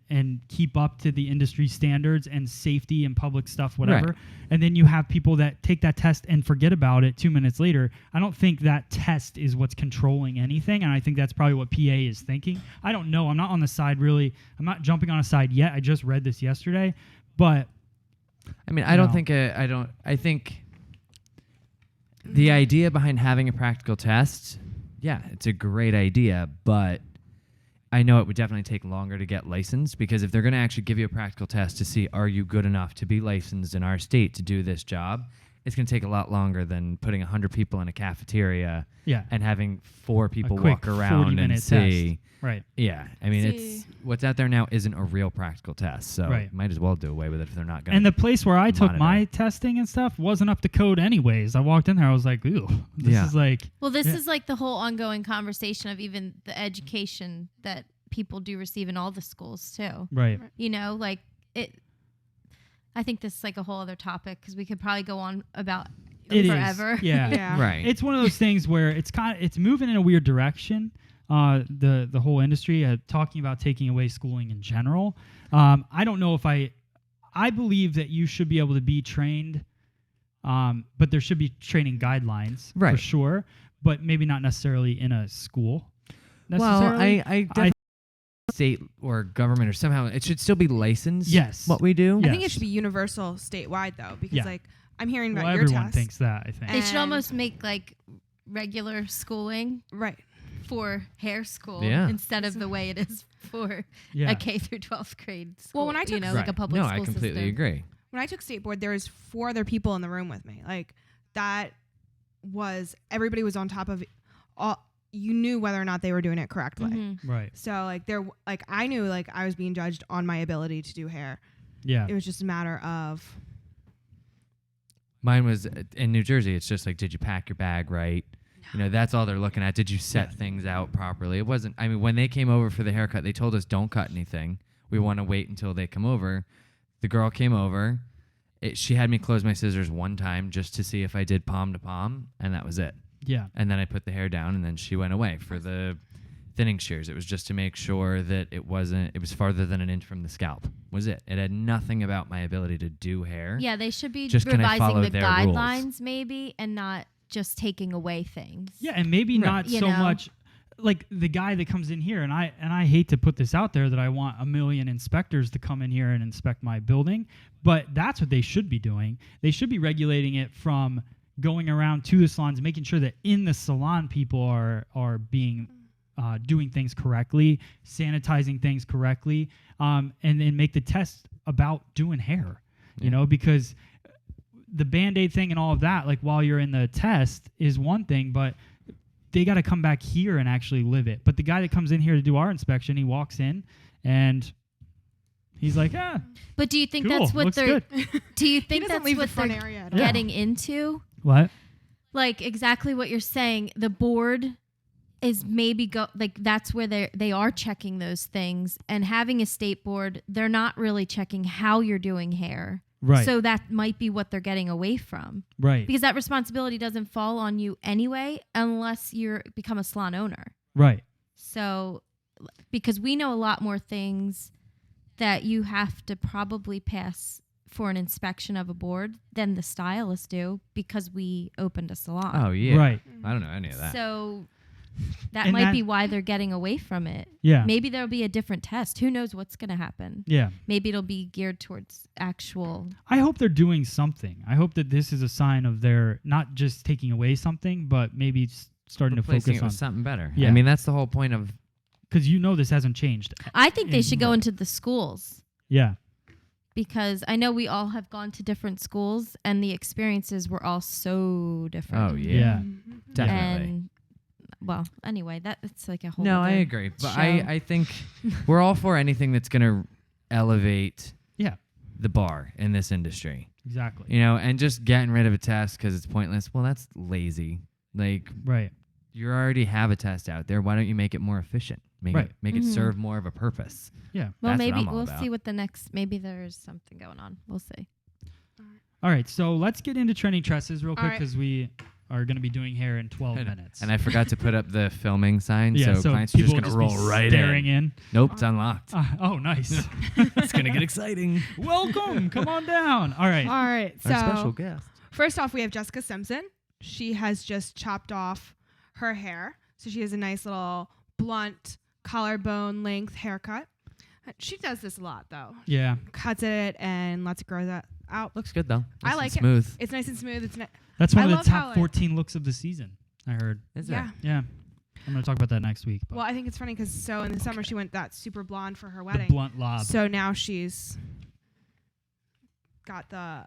keep up to the industry standards and safety and public stuff, whatever. Right. And then you have people that take that test and forget about it 2 minutes later. I don't think that test is what's controlling anything, and I think that's probably what PA is thinking. I don't know. I'm not on the side really. I'm not jumping on a side yet. I just read this yesterday, but I mean, I don't No. think I think the idea behind having a practical test, yeah, it's a great idea, but I know it would definitely take longer to get licensed, because if they're going to actually give you a practical test to see are you good enough to be licensed in our state to do this job, it's going to take a lot longer than putting 100 people in a cafeteria yeah, and having 4 people quick walk around 40-minute and see. test. Right. Yeah, I mean, See. it's what's out there now isn't a real practical test, so Right. might as well do away with it if they're not going And to. the place where I took monitor. my testing and stuff wasn't up to code anyways. I walked in there, I was like, ooh, this Yeah. is like, Well, this Yeah. is like the whole ongoing conversation of even the education that people do receive in all the schools too. right. You know, like it. I think this is like a whole other topic because we could probably go on about It is. forever. Yeah. Yeah. Right. It's one of those things where it's moving in a weird direction. The whole industry talking about taking away schooling in general. I don't know if I believe that you should be able to be trained, but there should be training guidelines for Right. sure, but maybe not necessarily in a school. Well, Necessarily. I definitely state or government or somehow it should still be licensed. Yes. What we do. I think it Yes. should be universal statewide though, because Yeah. like I'm hearing about well, your everyone test. thinks that. I think. They should And- almost make like regular schooling Right. for hair school Yeah. instead of the way it is for yeah. a K through 12th grade school. Well, when I you took- know, like a public no, school I completely system. agree. When I took state board, there was 4 other people in the room with me. Like that was everybody was on top of it. All. You knew whether or not they were doing it correctly. Mhm. Right. So like I knew like I was being judged on my ability to do hair. Yeah. It was just a matter of Mine was in New Jersey. It's just like, did you pack your bag right? You know, that's all they're looking at. Did you set Yeah. things out properly? It wasn't. I mean, when they came over for the haircut, they told us don't cut anything. We want to wait until they come over. The girl came over. she had me close my scissors one time just to see if I did palm to palm, and that was it. Yeah. And then I put the hair down, and then she went away for the thinning shears. It was just to make sure that it was farther than an inch from the scalp. Was it? It had nothing about my ability to do hair. Yeah, they should be Just can I follow revising the their rules? guidelines maybe, and not just taking away things. Yeah, and maybe Right. not You so know? much like the guy that comes in here, and I hate to put this out there that I want a million inspectors to come in here and inspect my building, but that's what they should be doing. They should be regulating it from going around to the salons, making sure that in the salon people are being doing things correctly, sanitizing things correctly, and then make the test about doing hair. You know, because the Band-Aid thing and all of that, like while you're in the test is one thing, but they got to come back here and actually live it. But the guy that comes in here to do our inspection, he walks in and he's like, But do you think cool, that's what looks they're? good. Do you He think doesn't that's leave the what front they're area at all. getting into? What? Like exactly what you're saying. The board is maybe that's where they are checking those things, and having a state board, they're not really checking how you're doing hair. Right. So that might be what they're getting away from, Right. because that responsibility doesn't fall on you anyway unless you become a salon owner. Right. So, because we know a lot more things that you have to probably pass for an inspection of a board than the stylists do, because we opened a salon. Oh yeah. Right. I don't know any of that. So that And might that- be why they're getting away from it. Yeah. Maybe there'll be a different test. Who knows what's going to happen? Yeah. Maybe it'll be geared towards actual. I hope they're doing something. I hope that this is a sign of their not just taking away something, but maybe starting to Replacing focus it on, with something better. Yeah. I mean, that's the whole point of. because this hasn't changed. I think they in- should go into the schools, Yeah. because I know we all have gone to different schools and the experiences were all so different. Oh yeah. Yeah. Definitely. And well, anyway, that's like a whole. No, I other agree. But show. I think we're all for anything that's going to elevate Yeah. the bar in this industry. Exactly. You know, and just getting rid of a test because it's pointless. Well, that's lazy. Like, Right. you already have a test out there. Why don't you make it more efficient? Make Right. it make it serve more of a purpose. Yeah. Well, That's what maybe I'm all we'll about. see what the next. Maybe there's something going on. We'll see. All right. So let's get into trending tresses real quick, right. because we are going to be doing hair in 12 minutes. And I forgot to put up the filming sign, yeah, so clients are just people going to will be roll right staring in. in. Nope, it's unlocked. Oh, nice. It's going to get exciting. Welcome. Come on down. All right. All right. So Our special guest. first off, we have Jessica Simpson. She has just chopped off her hair. So she has a nice little blunt collarbone length haircut. She does this a lot, though. Yeah. Cuts it and lets it grow that out. Looks good, though. I Nice and like it. smooth. It's nice and smooth. It's That's one I of love the how, top like- 14 looks of the season, I heard. Is yeah. Yeah. I'm going to talk about that next week. But Well, I think it's funny because in the summer she went that super blonde for her the wedding. blunt lob. So now she's got the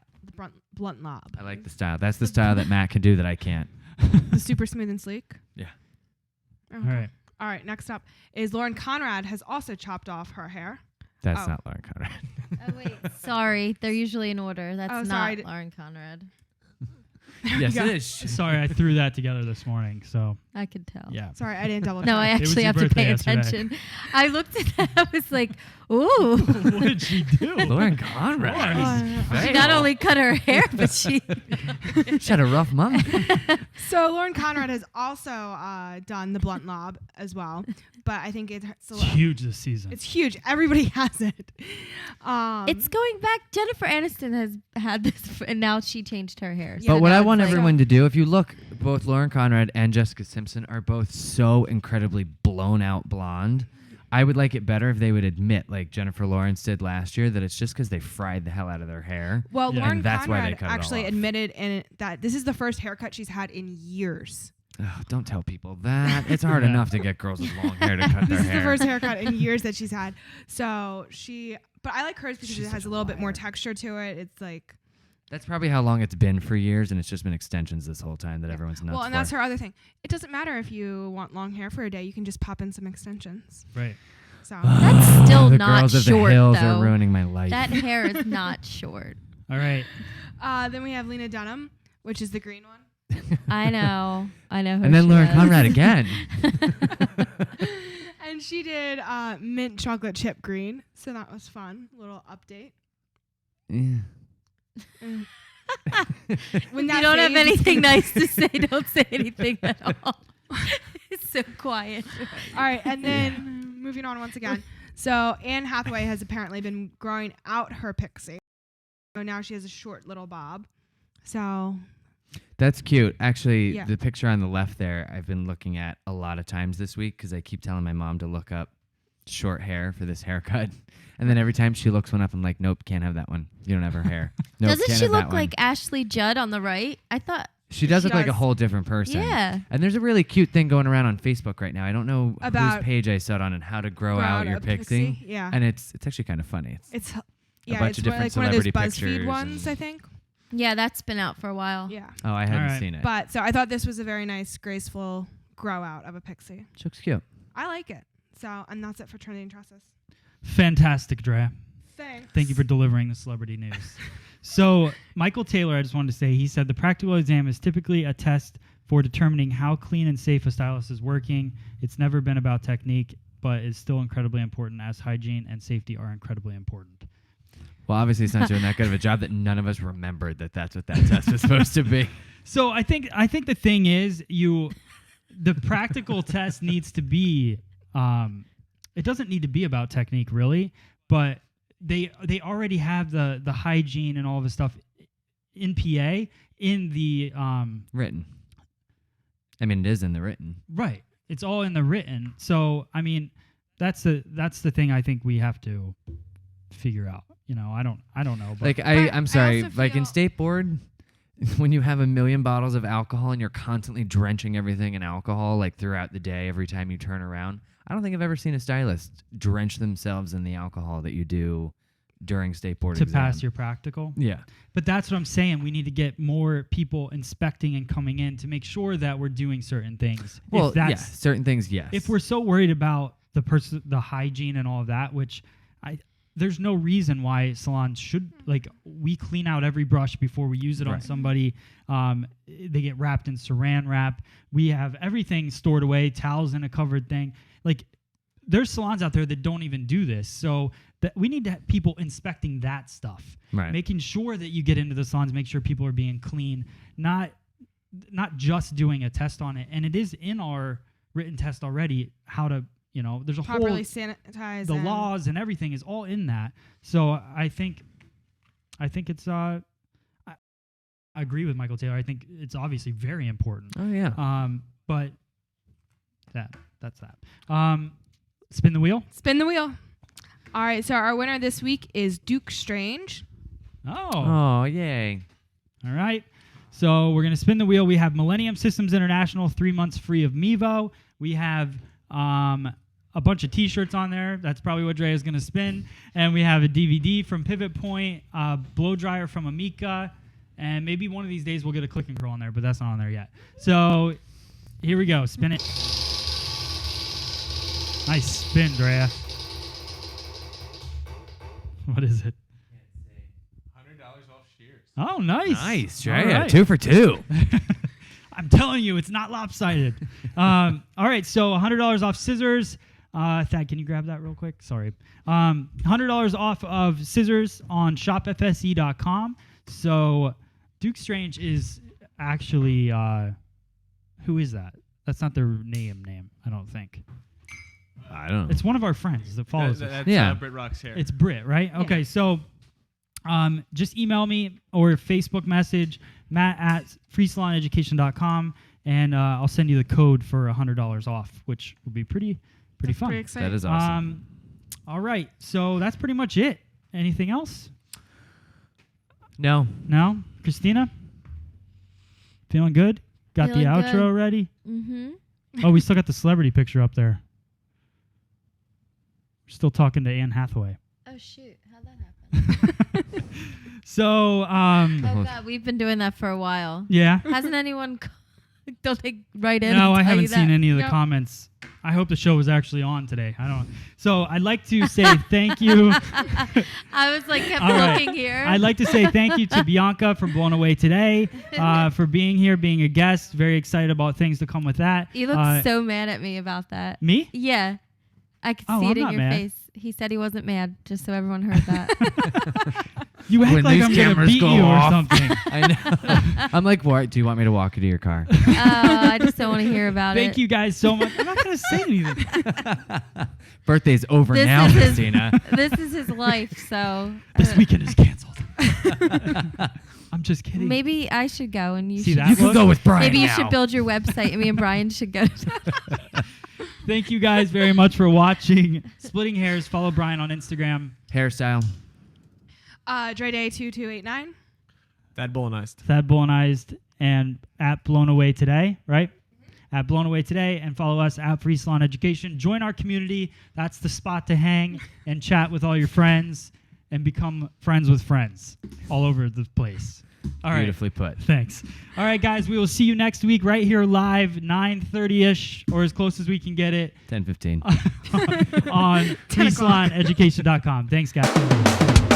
blunt lob. I like the style. That's the style that Matt can do that I can't. The super smooth and sleek. Yeah. All right. All right. Next up is Lauren Conrad has also chopped off her hair. That's Oh. not Lauren Conrad. Oh wait, sorry. They're usually in order. That's Oh, not sorry. Lauren Conrad. yes, Yeah. it is. Sorry, I threw that together this morning. So, I could tell. yeah. Sorry, I didn't double check. No, I It was actually your have to pay birthday yesterday. attention. I looked at that. I was like, ooh. What did she do? Lauren Conrad. She not only cut her hair, but she. She had a rough month. So Lauren Conrad has also done the blunt lob as well, but I think it's It's huge this season. It's huge. Everybody has it. It's going back. Jennifer Aniston has had this, and now she changed her hair. Yeah, But what now I it's want like- everyone to do, if you look, both Lauren Conrad and Jessica Simpson are both so incredibly blown out blonde. I would like it better if they would admit, like Jennifer Lawrence did last year, that it's just because they fried the hell out of their hair. Well, Yeah. Lauren And that's why they Conrad cut it all actually off. admitted that this is the first haircut she's had in years. Ugh, don't tell people that. It's hard Yeah. enough to get girls with long hair to cut their This is hair. the first haircut in years that she's had. So but I like hers because She's it has such a a little bit more liar. texture to it. It's like, That's probably how long it's been for years, and it's just been extensions this whole time that everyone's nuts well, and for. that's her other thing. It doesn't matter if you want long hair for a day. You can just pop in some extensions. right. So That's still the not girls of short, the hills though. are ruining my life. That hair is not short. All right. then we have Lena Dunham, which is the green one. I know. Who and then she Lauren is. Conrad again. And she did mint chocolate chip green. So that was fun. Little update. Yeah. When If you don't have anything nice to say, don't say anything at all. It's so quiet. All right, and then moving on once again. So Anne Hathaway has apparently been growing out her pixie. So now she has a short little bob. So That's cute. Actually, Yeah. the picture on the left there, I've been looking at a lot of times this week because I keep telling my mom to look up short hair for this haircut. And then every time she looks one up, I'm like, nope, can't have that one. You don't have her hair. Nope, Doesn't can't she have that look one. like Ashley Judd on the right? I thought. She does She look like a does. whole different person. Yeah. And there's a really cute thing going around on Facebook right now. I don't know About whose page I saw it on and how to grow out your a pixie. Yeah. And it's actually kind of funny. It's bunch it's of different like one of those celebrity BuzzFeed pictures ones, and- I think. Yeah, that's been out for a while. Yeah. Oh, I hadn't Alright. seen it. But so I thought this was a very nice, graceful grow out of a pixie. She looks cute. I like it. So, and that's it for Trendy and Tresses. Fantastic, Drea. Thanks. Thank you for delivering the celebrity news. So, Michael Taylor, I just wanted to say, he said the practical exam is typically a test for determining how clean and safe a stylist is working. It's never been about technique, but is still incredibly important as hygiene and safety are incredibly important. Well, obviously, it's not doing that good of a job that none of us remembered that that's what that test was supposed to be. So I think the thing is the practical test needs to be it doesn't need to be about technique really, but they already have the hygiene and all of the stuff in PA in the Written. I mean, it is in the written. right. It's all in the written. So I mean that's the thing I think we have to figure out. You know, I don't know. But Like, But I'm sorry. also Like, in feel- state board, when you have 1 million bottles of alcohol and you're constantly drenching everything in alcohol, like, throughout the day, every time you turn around, I don't think I've ever seen a stylist drench themselves in the alcohol that you do during state board to exam. pass your practical. Yeah. But that's what I'm saying. We need to get more people inspecting and coming in to make sure that we're doing certain things. Well, if yeah, that's, certain things, yes. if we're so worried about the hygiene and all of that, which there's no reason why salons should, like, we clean out every brush before we use it on Right. somebody. They get wrapped in saran wrap. We have everything stored away, towels in a covered thing. Like, there's salons out there that don't even do this. So that we need to have people inspecting that stuff. Right. Making sure that you get into the salons, make sure people are being clean, not just doing a test on it. And it is in our written test already how to, you know, there's a properly whole sanitize the and laws and everything is all in that. So I think it's I agree with Michael Taylor. I think it's obviously very important. Oh, yeah. But that's that. Spin the wheel. Spin the wheel. All right, so our winner this week is Duke Strange. Oh. Oh, yay. All right. So we're going to spin the wheel. We have Millennium Systems International, 3 months free of Mevo. We have a bunch of T-shirts on there. That's probably what Dre is going to spin. And we have a DVD from Pivot Point, a blow dryer from Amica, and maybe one of these days we'll get a click and curl on there, but that's not on there yet. So here we go. Spin it. Nice spin, Drea. What is it? $100 off shears. Oh, nice. Nice, All Jay. right. 2 for 2. I'm telling you, it's not lopsided. All right, so $100 off scissors. Thad, can you grab that real quick? Sorry. $100 off of scissors on shopfse.com. So Duke Strange is actually, who is that? That's not their name, I don't think. I don't know. It's one of our friends that follows us. That's Yeah. Brit Rock's hair. It's Brit, right? Yeah. Okay, so just email me or Facebook message, matt@freesaloneducation.com, and I'll send you the code for $100 off, which will be pretty That's fun. pretty exciting. That is awesome. All right, so that's pretty much it. Anything else? No. No? Christina? Feeling good? Got Feeling the outro good. ready? Mm-hmm. Oh, we still got the celebrity picture up there. We're still talking to Anne Hathaway. Oh, shoot. How'd that happen? So, Oh, God. We've been doing that for a while. yeah. Hasn't anyone... Don't they write in? No, and I tell haven't you seen that? any of the Nope. comments. I hope the show was actually on today. I don't. So I'd like to say thank you. I was like, kept All right. looking here. I'd like to say thank you to Bianca from Blown Away today for being here, being a guest. Very excited about things to come with that. You look so mad at me about that. Me? Yeah. I could Oh, see I'm it in not your mad. face. He said he wasn't mad, just so everyone heard that. You act When like these I'm gonna cameras beat go you off. or something. I know. I'm like, what? Do you want me to walk you to your car? I just don't want to hear about it. Thank you guys so much. I'm not gonna say anything. Birthday's over This now, is his- Christina. This is his life, so This weekend is canceled. I'm just kidding. maybe I should go and you See should. that? You can Look. go with Brian Maybe you now. should build your website, and me and Brian should go. Thank you guys very much for watching Splitting Hairs. Follow Brian on Instagram. Hairstyle. Dre Day 2289. That Bolonized. Thad Bolonized and at Blown Away Today, right? At Blown Away Today, and follow us at Free Salon Education. Join our community. That's the spot to hang and chat with all your friends and become friends with friends all over the place. All right. Beautifully put. Thanks. All right, guys. We will see you next week right here live, 9:30ish, or as close as we can get it 10:15. on freesaloneducation.com. Thanks, guys.